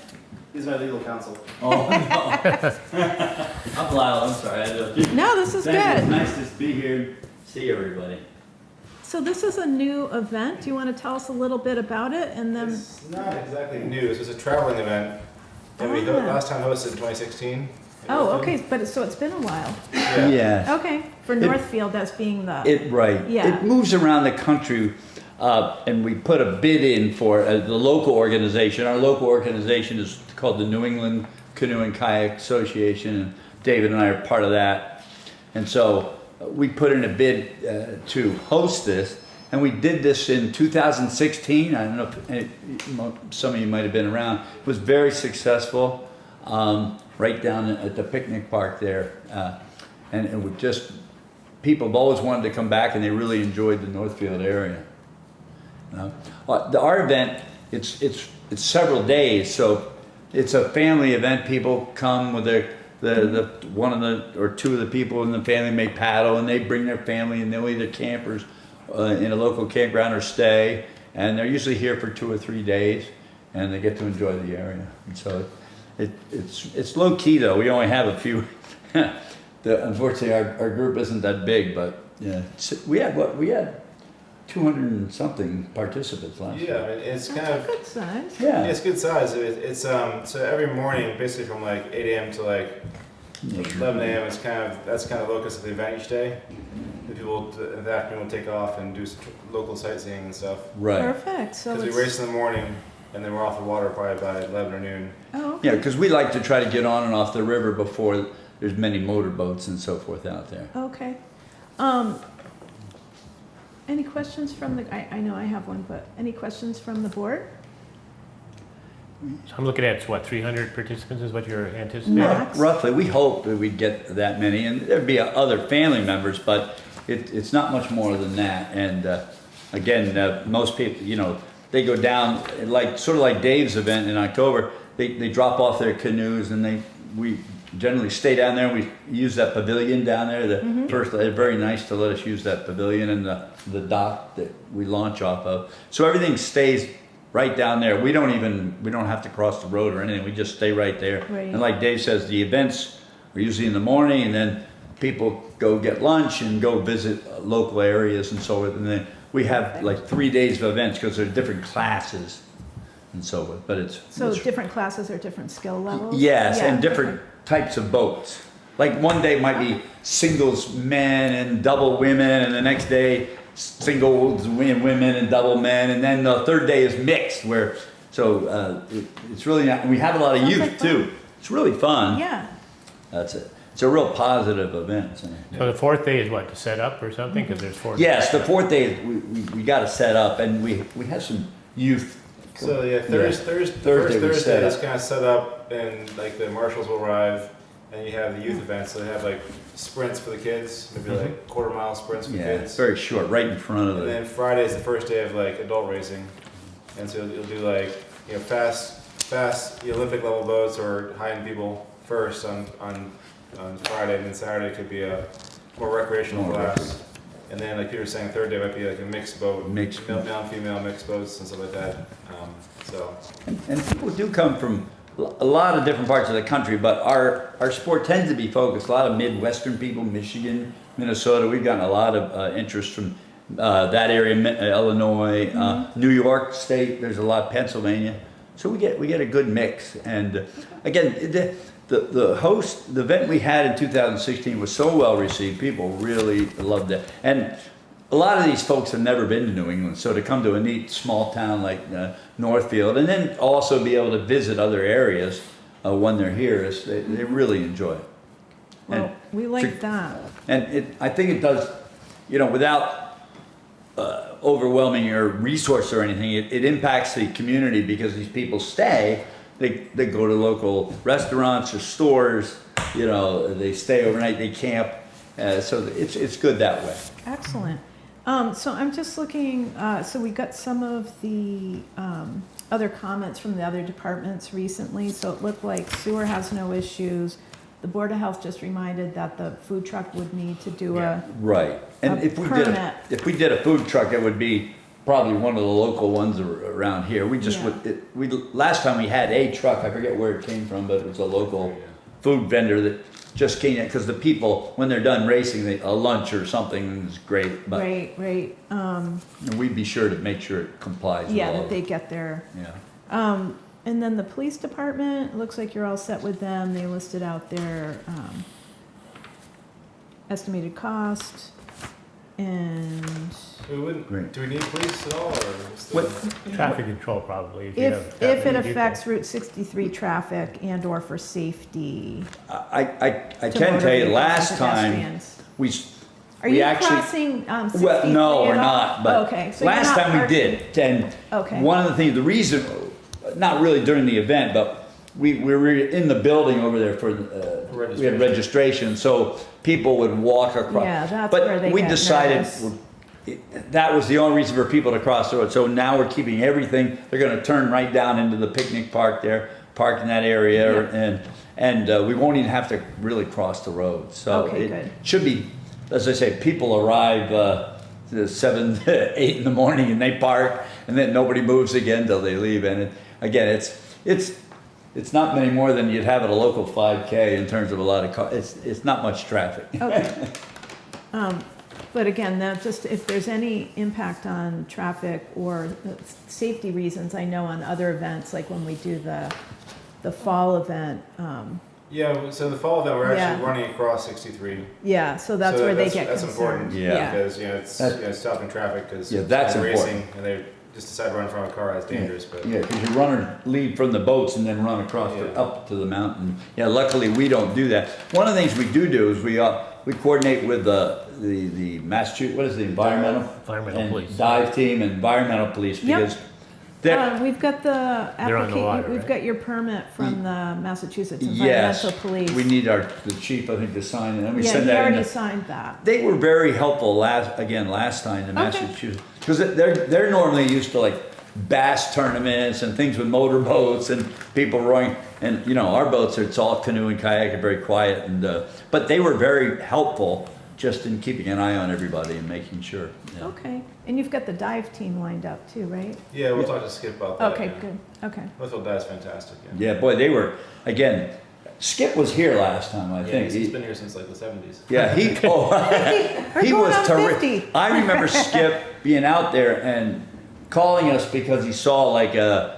He's my legal counsel. Oh, no. I'm Lyle. I'm sorry. No, this is Thank you. It's good. nice to be here and see everybody. So this is a new event. Do you want to tell us a little bit about it? And then, It's not exactly new. This was a traveling event that we last time hosted in 2016. oh, okay, but so it's been a while. Yeah. Okay, for Northfield, that's being the, Right. Yeah. It moves around the country, and we put a bid in for the local organization. Our local organization is called the New England Canoe and Kayak Association, and David and I are part of that. And so we put in a bid to host this, and we did this in 2016. I don't know if some of you might have been around. It was very successful, right down at the picnic park there, and it would just, people have always wanted to come back, and they really enjoyed the Northfield area. Our event, it's several days, so it's a family event. People come with the one of the or two of the people in the family may paddle, and they bring their family, and they'll either campers in a local campground or stay, and they're usually here for 2 or 3 days, and they get to enjoy the area. And so it's low key though. We only have a few. Unfortunately, our group isn't that big, but yeah, we had 200 and something participants last year. Yeah, I mean, it's kind that's a of good size. yeah, it's good size. It's so every morning, basically from like 8 a.m. to like 11 a.m. is that's kind of locus of the event each day. The people in the afternoon will take off and do some local sightseeing and stuff. Right. Perfect, so Because we it's, race in the morning and then we're off the water probably by 11 or noon. oh, okay. Yeah, because we like to try to get on and off the river before there's many motorboats and so forth out there. Okay. Any questions from the, I know I have one, but any questions from the board? So I'm looking at, what, 300 participants is what you're anticipating? Max. Roughly, we hope that we'd get that many, and there'd be other family members, but it's not much more than that. And again, most people, they go down, sort of like Dave's event in October, they drop off their canoes, and we generally stay down there. We use that pavilion down there. First, they're very nice to let us use that pavilion and the dock that we launch off of. So everything stays right down there. We don't have to cross the road or anything. We just stay right there. Right. And like Dave says, the events are usually in the morning, and then people go get lunch and go visit local areas and so forth. And then we have like 3 days of events because there are different classes and so forth. But So different classes are different skill levels? yes, Yeah, and different okay. types of boats. Like one day might be singles men and double women, and the next day singles women and double men, and then the third day is mixed. It's really not. We have a lot of Sounds youth like fun. too. It's really fun. Yeah. That's it. It's a real positive event. So the fourth day is what, to set up or something? Because there's 4 Yes, days. the fourth day we got to set up, and we have some youth. So yeah, Thursday Thursday we set is up. kind of set up, and like the marshals will arrive, and you have the youth events. So they have like sprints for the kids, maybe like quarter-mile sprints for Yeah, it's kids. very short, right in front of And the. then Friday is the first day of like adult racing, and so you'll do like fast Olympic level boats or high-end people first on Friday, and then Saturday could be a more recreational More class. And then, like Peter was saying, third day might be like a mixed boat, Mixed. male and female mixed boats and stuff like that. So And people do come from a lot of different parts of the country, but our sport tends to be focused. A lot of Midwestern people, Michigan, Minnesota. We've gotten a lot of interest from that area, Illinois, New York State. There's a lot, Pennsylvania. So we get a good mix. And again, the event we had in 2016 was so well received. People really loved it. And a lot of these folks have never been to New England, so to come to a neat small town like Northfield, and then also be able to visit other areas when they're here, they really enjoy it. Well, And we like that. And I think it does, without overwhelming your resource or anything, it impacts the community because these people stay. They go to local restaurants or stores. They stay overnight. They camp. So it's good that way. Excellent. So I'm just looking, so we got some of the other comments from the other departments recently. So it looked like sewer has no issues. The Board of Health just reminded that the food truck would need to do Right. And A if permit. we did a food truck, it would be probably one of the local ones around here. We just Yeah. last time we had a truck, I forget where it came from, but it was a local food vendor that just came in because the people, when they're done racing, a lunch or something is great. But right. and we'd be sure to make sure it complies. with Yeah, all that of they it. get their, Yeah. and then the police department, it looks like you're all set with them. They listed out their estimated cost and we wouldn't. Great. Do we need police at all, or what's the? What- Traffic control probably. If you have if that it many affects people. Route 63 traffic and or for safety. I to can motor tell you, vehicles last and time pedestrians. we Are we you actually- crossing 63 Well, no, at we're all? not, but Okay, so you're last not time we parking- did, and Okay. one of the things, the reason, not really during the event, but we were in the building over there for, we had registration, so people would walk across. Yeah, that's where they But we get decided nervous. that was the only reason for people to cross the road, so now we're keeping everything, they're gonna turn right down into the picnic park there, park in that area, and we won't even have to really cross the road, so Okay, it good. should should be, as I say, people arrive 7, 8 in the morning and they park, and then nobody moves again till they leave. And again, it's not many more than you'd have at a local 5K in terms of a lot of cars. It's not much traffic. Okay. But again, that just, if there's any impact on traffic or safety reasons, I know on other events, like when we do the fall event, Yeah, so the fall event, we're actually Yeah. running across 63. yeah, so that's So where they that's- get that's concerned. important. Yeah. Because, it's stopping traffic because Yeah, that's racing, important. and they just decide to run in front of a car, that's dangerous, but. Yeah, because you leave from the boats and then run across Yeah. up to the mountain. Yeah, luckily we don't do that. One of the things we do is we coordinate with the Massachusetts, what is the environmental? Environmental and police. Dive team and environmental police Yep. because they're, We've got the They're on the water, we've right? got your permit from the Massachusetts yes, Environmental Police. we need the chief, I think, to sign it, and we Yeah, send he that in. already signed that. They were very helpful last time to Massachusetts, because they're normally used to like bass tournaments and things with motorboats and people rowing, and our boats it's all canoe and kayak and very quiet, and but they were very helpful just in keeping an eye on everybody and making sure. Yeah. Okay, and you've got the dive team lined up too, right? Yeah, we'll talk to Skip about that. Okay, yeah. good, okay. Northfield Dive's fantastic, yeah. Yeah, boy, they were, again, Skip was here last time, I Yeah, think. he's been here since like the 70s. Yeah, he We're he going was on terrific. 50. I remember Skip being out there and calling us because he saw like a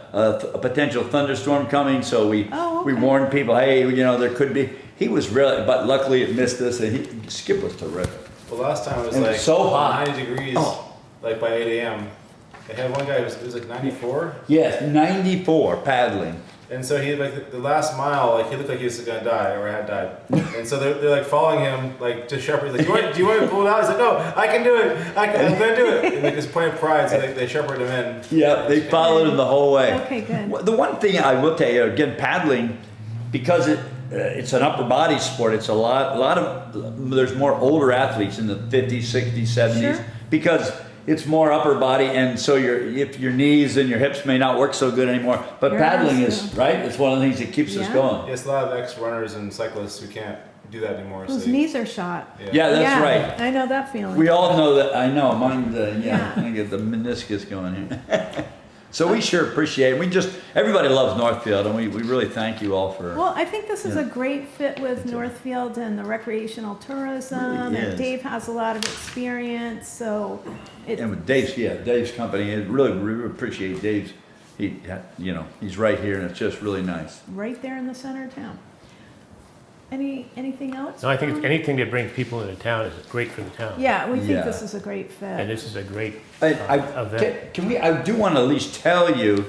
potential thunderstorm coming. So we Oh, okay. warned people, hey, there could be. he was really, but luckily it missed us, and Skip was terrific. Well, last time it was And like so hot. 90 degrees, Oh. like by 8 a.m. I had one guy, it was like 94. Yes, 94 paddling. And so he, like, the last mile, like, he looked like he was gonna die or had died. And so they're like following him, like, to shepherd. He's like, do you want to pull it out? He's like, no, I can do it. I'm gonna do it. And like, this point of pride, so they shepherd him in. Yeah, they followed him the whole way. Okay, good. Well, the one thing I will tell you, again, paddling, because it's an upper body sport, it's a lot of, there's more older athletes in the 50s, 60s, 70s, Sure. because it's more upper body, and so if your knees and your hips may not work so good anymore, but Your paddling arms is, do. right? It's one of the things that keeps us Yeah. going. Yes, a lot of ex-runners and cyclists who can't do that anymore. Whose so knees are shot. Yeah, that's right. I know that feeling. We all know that. I know mine. Yeah. I get the meniscus going here. So we sure appreciate it. Everybody loves Northfield, and we really thank you all for. Well, I think this is Yeah. a great fit with Northfield and the recreational tourism, Really and is. Dave has a lot of experience, so it, And with Dave's company, we appreciate Dave's. He's right here, and it's just really nice. right there in the center of town. Anything else? No, I think it's Tom? anything that brings people into town is great for the town. Yeah, we think Yeah. this is a great And fit. this is a great I event. can we? I do want to at least tell you.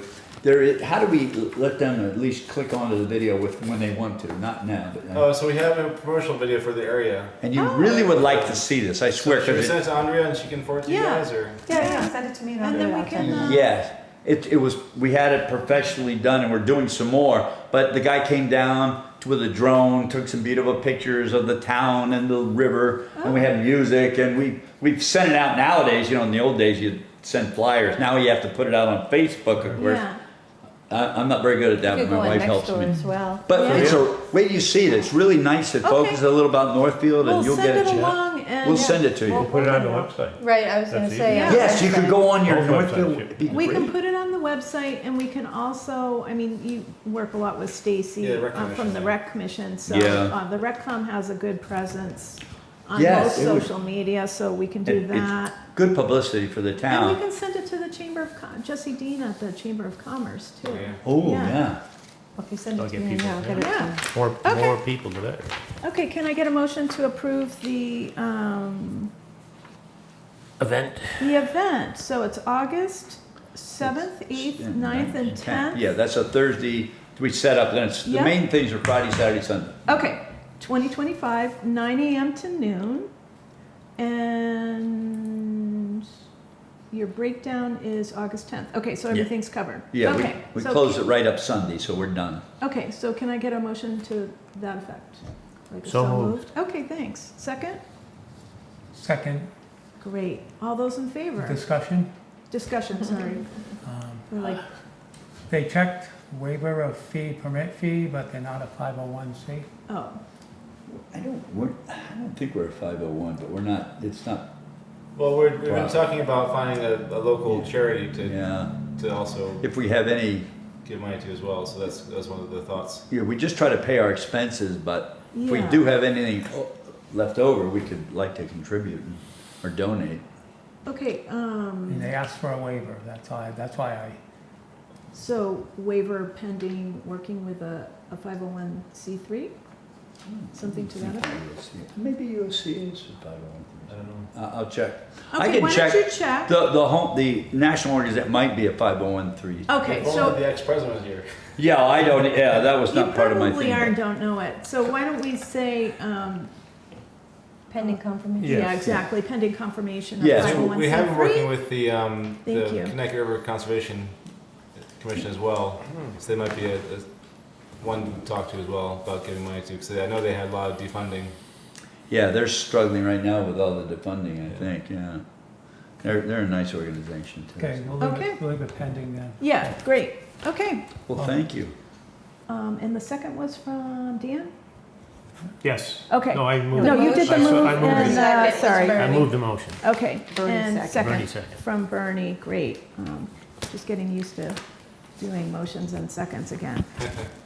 How do we let them at least click onto the video when they want to? Not now, but. Oh, so we have a promotional video for the area. And you really would like to see this, I swear. So should we 'cause send it to Andrea and she can forward it to you Yeah. guys, or? Yeah, Send it to me and then we can, Yes, it was, we had it professionally done, and we're doing some more, but the guy came down with a drone, took some beautiful pictures of the town and the river, and we had music, and we've sent it out nowadays. In the old days you'd send flyers, now you have to put it out on Facebook, of course. yeah. I'm not very good at that, You but could go my on wife next helps door me. as well. But Yeah. it's wait till you see it, it's really nice, it Okay. focuses a little about Northfield, We'll and you'll send get it it. along and. We'll send it to you. We'll Put it on the out. website. Right, I was gonna That's say. easy. on Yes, you website. can go on your Both Northfield. websites, it'd be We can great. put it on the website, and we can also, you work a lot with Stacy Yeah, Rec from Commission, the yeah. Rec Commission, so Yeah. the RecCom has a good presence on Yes, both it would- social media, so we can do It's that. good publicity for the And we town. can send it to the Chamber of, Jesse Dean at the Chamber of Commerce, too. Yeah. Oh, Yeah. yeah. Okay, send I'll it to get me people now. there. Get it to Yeah. me. Okay. More people to that. Okay, can I get a motion to approve the event? So it's August 7th, 8th, 9th, and 10th? Yeah, that's a Thursday, we set up, then the Yeah. main things are Friday, Saturday, Sunday. Okay, 2025, 9 a.m. to noon. And your breakdown is August 10th. Okay, so everything's covered. Yeah, Okay, we so close it right up Sunday, so we're done. Okay, so can I get a motion to that effect? Like a So moved. Okay, thanks. Second? Second, Great. All those in favor? discussion. Discussion, sorry. We're like, They checked waiver of permit fee, but they're not a 501c. oh, I don't think we're a 501, but we're not, it's not, Well, we've been Wow. talking about finding a local charity yeah. to also If we have any, give money to as well, so that's one of the thoughts. we just try to pay our expenses, but if we Yeah. do have anything left over, we could like to contribute or donate. okay, And they asked for a waiver, that's why I, so waiver pending working with a 501c3? Something to that effect? Maybe USCA is a 501. I don't know. I'll check. I Okay, can why check. don't you check? The national organization might be a 501(c)(3). Okay, If only so the ex-president was here. Yeah, that was you not part of my probably thing. are and but- don't know it. So why don't we say, Pending confirmation. Yes. yeah, exactly, pending confirmation of Yes. 501c3? We have been working with the Thank you. Connecticut River Conservation Commission as well, so they might be a one to talk to as well about giving money to, because I know they had a lot of defunding. Yeah, they're struggling right now with all the defunding, I think, yeah. They're a nice organization too. okay, we'll leave it pending then. Yeah, great, okay. Well, thank you. And the second was from Dan? Yes. Okay. No, I moved. No, you did the I move, moved and, it. Second was sorry. Bernie. I moved the motion. Okay, Bernie and second. Bernie second second. from Bernie, great. Just getting used to doing motions and seconds again.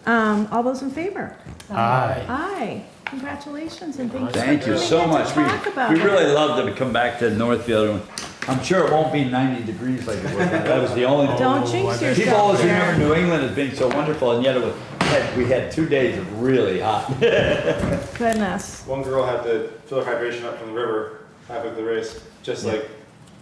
All those in favor? Aye. Aye, congratulations and thanks for Thank you coming so in to much. talk about We it. really love to come back to Northfield. I'm sure it won't be 90 degrees like it was. That was the only. Don't Oh, jinx I bet. People always yourself remember there. New England as being so wonderful, and yet it was we had 2 days of really hot. Goodness. One girl had to fill her hydration up from the river halfway through the race, just like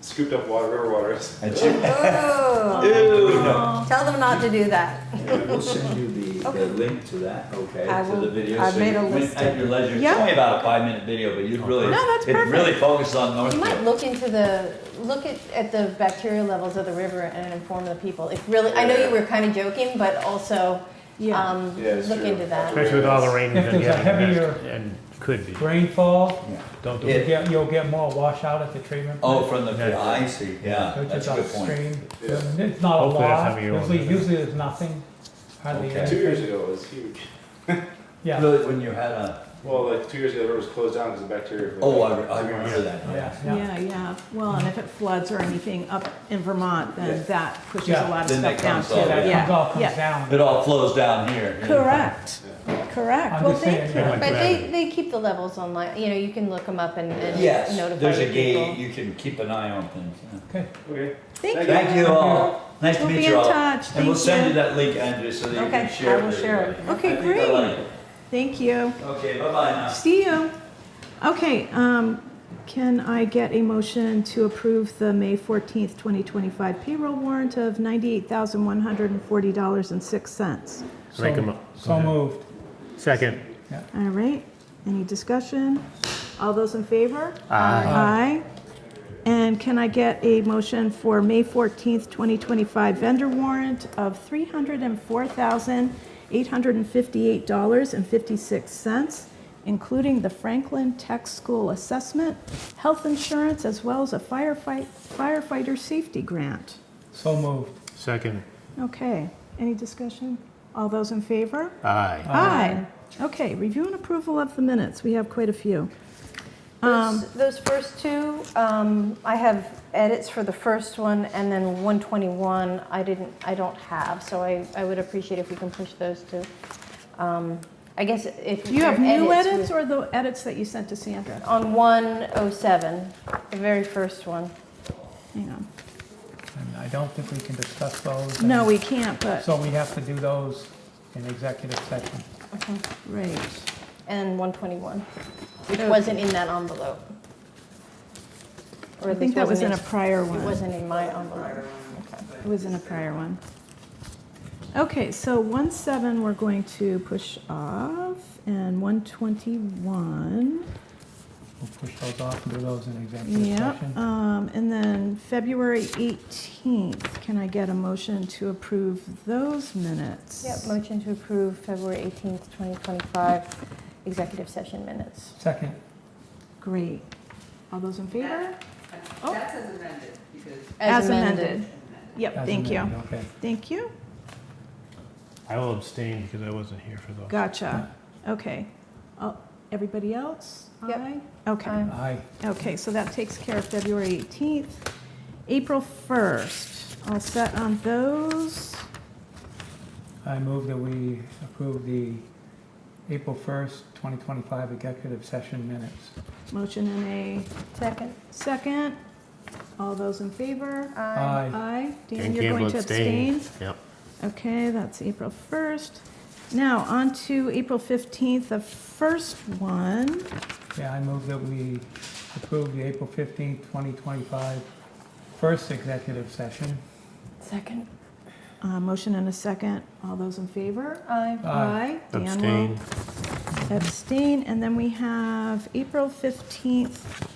scooped up water, river water. And she, Oh, tell them not to do that. we'll send you the link to that, okay, I to will- the video. I've so made you a can- list At of- your leisure, it's Yeah. only about a 5-minute video, but you'd really, No, that's it perfect. really focused on You might Northfield. look into look at the bacterial levels of the river and inform the people. If really, I know you were kind of joking, but also Yeah. Yeah, it's look true. into that. Especially with all the rain we've If been there's a getting, heavier- and could be. Rainfall, Yeah. Don't do Yeah. it. you'll get more washout at the treatment Oh, plant, from the, Yeah. I see, yeah, which that's is a good point. upstream. Yeah. It's not a Hopefully that's lot, how you're usually, going. usually there's nothing, hardly Okay. 2 years anything. ago it was huge. Yeah, Really, when you had a, Well, like 2 years ago, the river was closed down because of bacteria. oh, I remember that. yeah, yeah. Yeah, yeah. Well, and if it floods or anything up in Vermont, then Yeah. that pushes Yeah. a lot of Then stuff that down comes too. all- That Yeah, comes all comes yeah. down. It all flows down here. Correct, correct. I'm Well, just thank saying, you. yeah. But they keep the levels online. You know, you can look them up and Yes, notify there's a the gate, people. you can keep an eye on things. yeah. Okay, Okay. Thank you. Thank you all. Nice to We'll meet be you in all. touch. And we'll Thank send you. you that link, Andrew, so that you Okay, can share it. I will with share it. everybody. Okay, I think great. I like it. Thank you. Okay, bye-bye now. See you. Okay, can I get a motion to approve the May 14th, 2025 payroll warrant of $98,140.06? Make 'em so, up. Go so ahead. moved. Second. All right, any discussion? All those in favor? Aye. Aye. And can I get a motion for May 14th, 2025 vendor warrant of $304,858.56, including the Franklin Tech School assessment, health insurance, as well as a firefighter safety grant? So moved. Second. Okay, any discussion? All those in favor? Aye. Aye. Okay, review and approval of the minutes. We have quite a few. Those first two, I have edits for the first one, and then 121, I don't have, so I would appreciate if we can push those two. I guess if. Do you have new your edits would- or the edits that you sent to Sandra? On 107, the very first one. Hang on. And I don't think we can discuss those. No, and we can't, but, So we have to do those in executive session. right. And 121, which Okay. wasn't in that envelope. Or I at think least that was in wasn't a prior It one. wasn't in my envelope. Okay. It was in a prior one. Okay, so 17 we're going to push off, and 121, We'll push those off and do those in executive yep. session. And then February 18th, can I get a motion to approve those minutes? Yep, motion to approve February 18th, 2025 executive session minutes. Second. Great. All those in favor? Oh. That's as amended, because. As amended. Yep, As thank you. amended, Okay. Thank you. I will abstain because I wasn't here for those. Gotcha. Okay. Everybody else? Yep. Aye? Okay. Aye. Aye. Okay, so that takes care of February 18th. April 1st, all set on those? I move that we approve the April 1st, 2025 executive session minutes. Motion in a Second. second. All those in favor? Aye. Aye. Dan, Dan you're Campbell going to abstain? Yep. Okay, that's April 1st. Now, on to April 15th, the first one. Yeah, I move that we approve the April 15th, 2025 first executive session. Second. Motion and a second. All those in favor? Aye. Aye. Dan will Abstain. abstain. And then we have April 15th,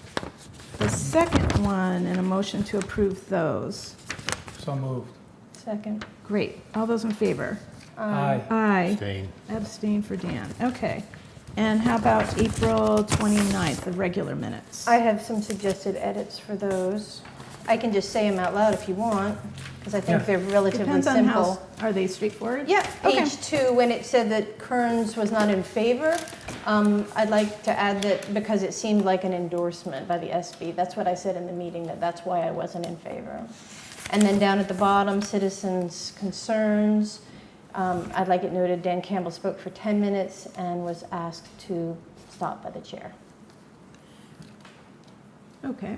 the second one, and a motion to approve those. So moved. Second. Great. All those in favor? Aye. Aye. Abstain. Abstain for Dan. Okay. And how about April 29th, the regular minutes? I have some suggested edits for those. I can just say them out loud if you want, because I think Yeah. they're relatively Depends on how, simple. are they straightforward? Yeah, Okay. page 2, when it said that Kearns was not in favor, I'd like to add that because it seemed like an endorsement by the SB. That's what I said in the meeting, that's why I wasn't in favor. And then down at the bottom, citizens' concerns. I'd like it noted Dan Campbell spoke for 10 minutes and was asked to stop by the chair. Okay.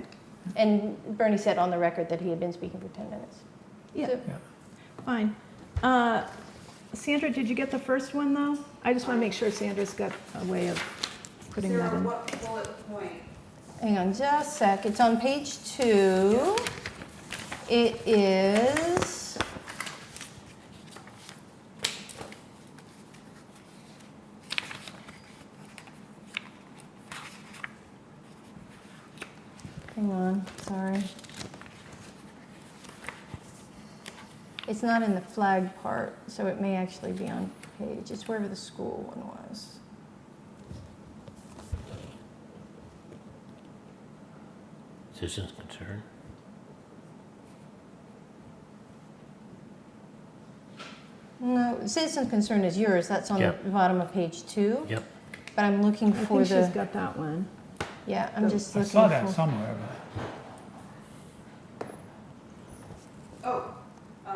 And Bernie said on the record that he had been speaking for 10 minutes. Yeah. So- Fine. Sandra, did you get the first one, though? I just want to make sure Sandra's got a way of putting that in. What bullet point? Hang on just a sec. It's on page 2. It is. Hang on, sorry. It's not in the flag part, so it may actually be on page. It's wherever the school one was. Citizens concern. No, citizen concern is yours. That's on Yep. the bottom of page 2. Yep. But I'm looking I for think she's the. got that one. Yeah, I'm just I looking saw that for. somewhere. Oh.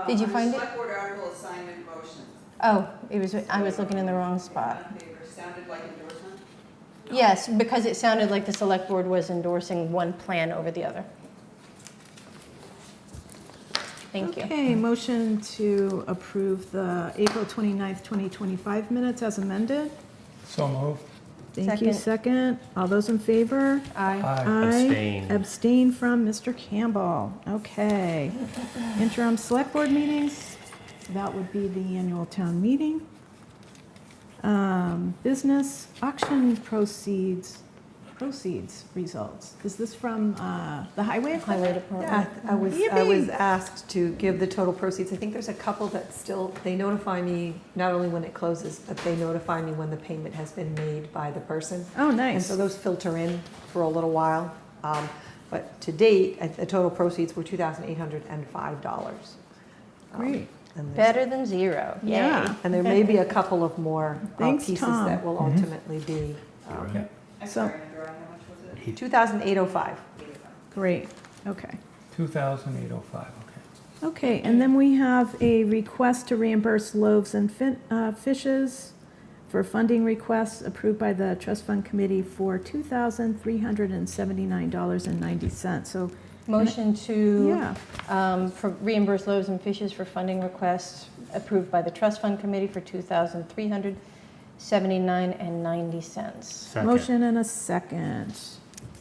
Did you under find it? Select board article assignment motion. Oh, it was. I was looking in the wrong spot. On paper, sounded like endorsement? Yes, because it sounded like the select board was endorsing one plan over the other. Thank you. Okay, motion to approve the April 29th, 2025 minutes as amended. So moved. Thank you, second. All those in favor? Aye. Aye. Abstain. Abstain from Mr. Campbell. Okay. Interim select board meetings, that would be the annual town meeting. Business auction proceeds results. Is this from the highway Highway equipment? department. Yeah, I was Yippee. asked to give the total proceeds. I think there's a couple that still, they notify me not only when it closes, but they notify me when the payment has been made by the person. Oh, And nice. so those filter in for a little while. But to date, the total proceeds were $2,805. Great. And there's- Better than zero. Yay. Yeah. And there may be a couple of more Thanks, pieces Tom. that will ultimately be Yeah. I'm So- sorry, Andrew, how much was it? 2,805. Great. Okay. 2,805, okay. Okay, and then we have a request to reimburse loaves and fishes for funding requests approved by the trust fund committee for $2,379.90. So, Motion to yeah, for reimburse loaves and fishes for funding requests approved by the trust fund committee for $2,379.90. Second. motion and a second.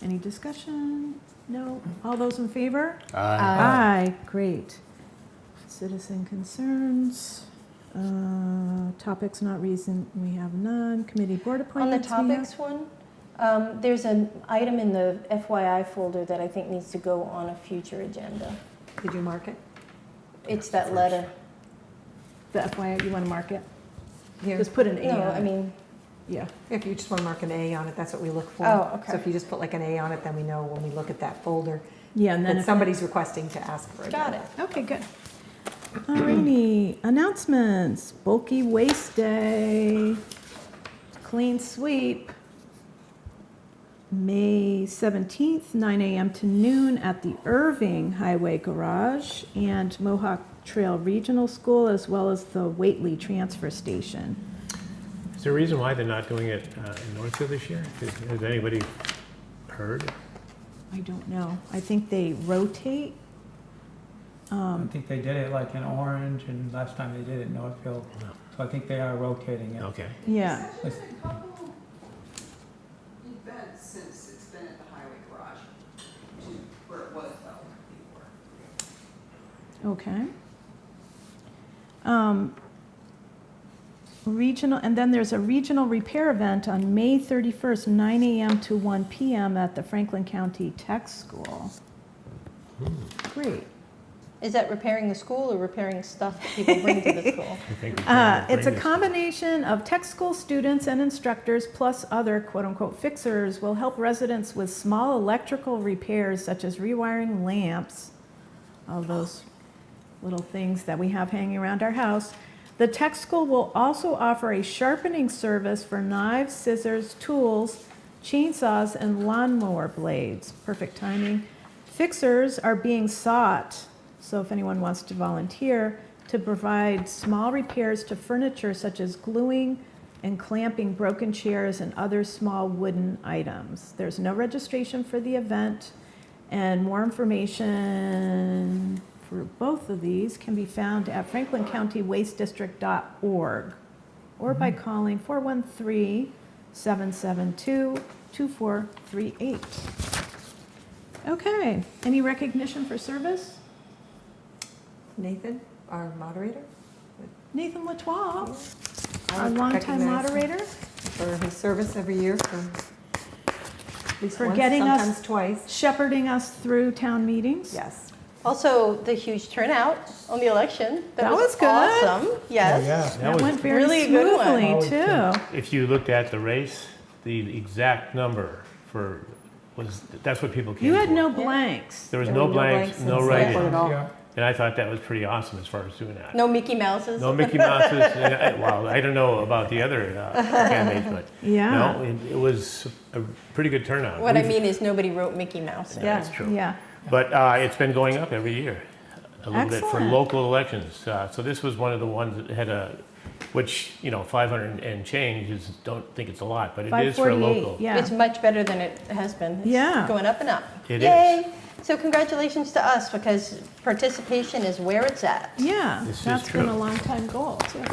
Any discussion? No? All those in favor? Aye. Aye, great. Citizen concerns, topics not recent, we have none. Committee board On the appointments. we have- topics one, there's an item in the FYI folder that I think needs to go on a future agenda. Did you mark it? It's that letter. The FYI, you want to mark it? Here. Just put an A No, on I it. mean, Yeah, If you just want to mark an A on it, that's what we look for. Oh, okay. So if you just put like an A on it, then we know when we look at that folder yeah, and then that if, somebody's requesting to ask for it. got it. okay, good. Alrighty, announcements, bulky waste day, clean sweep, May 17th, 9 a.m. to noon at the Irving Highway Garage and Mohawk Trail Regional School, as well as the Whately Transfer Station. Is there a reason why they're not doing it in Northfield this year? Has anybody heard? I don't know. I think they rotate. I think they did it like in Orange, and last time they did it in Northfield. No. So I think they are rotating it. Okay. Yeah, There's actually been a couple events since it's been at the highway garage, to where it was though before. okay. Regional, and then there's a regional repair event on May 31st, 9 a.m. to 1 p.m. at the Franklin County Tech School. Great. Is that repairing the school or repairing stuff that people bring to the school? I think we can It's a bring this- combination of tech school students and instructors, plus other quote-unquote fixers, will help residents with small electrical repairs such as rewiring lamps, all those little things that we have hanging around our house. The tech school will also offer a sharpening service for knives, scissors, tools, chainsaws, and lawnmower blades. Perfect timing. Fixers are being sought, so if anyone wants to volunteer, to provide small repairs to furniture such as gluing and clamping broken chairs and other small wooden items. There's no registration for the event, and more information for both of these can be found at franklincountyWasteDistrict.org or by calling 413-772-2438. Okay, any recognition for service? Nathan, our moderator, Nathan Latois, I our would longtime recognize him moderator, for his service every year for at least For once, getting us- sometimes twice. shepherding us through town meetings. Yes. Also, the huge turnout on the election. That was good. Awesome, yes. Oh, yeah. That was went very really a good one. smoothly, Always too. If you looked at the race, the exact number for, that's what people came You for. had no blanks. There was There no were no blanks, blanks no and write-ins. stuff. Yeah. And I thought that was pretty awesome as far as doing that. No Mickey Mouses. No Mickey Mouses. Well, I don't know about the other candidates, but Yeah. no, it was a pretty good turnout. What I We've- mean is nobody wrote Mickey Mouse. Yeah, Yeah. that's true. Yeah. But it's been going up every year, a little bit for Excellent. local elections. So this was one of the ones that had which, 500 and change is, don't think it's a lot, but it is for a 548, local. yeah. It's much better than it has been. It's Yeah. going up and up. It Yay! is. So congratulations to us because participation is where it's at. Yeah, This is that's been true. a long time goal, too.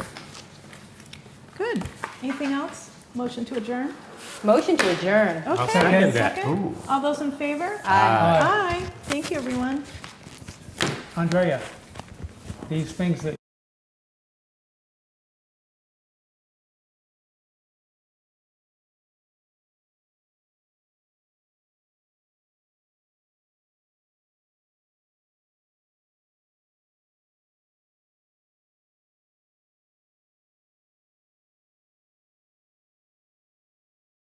Good. Anything else? Motion to adjourn? Motion to adjourn. I'll Okay. second that. Second? Ooh. All those in favor? Aye. Aye. Thank you, everyone. Andrea, these things that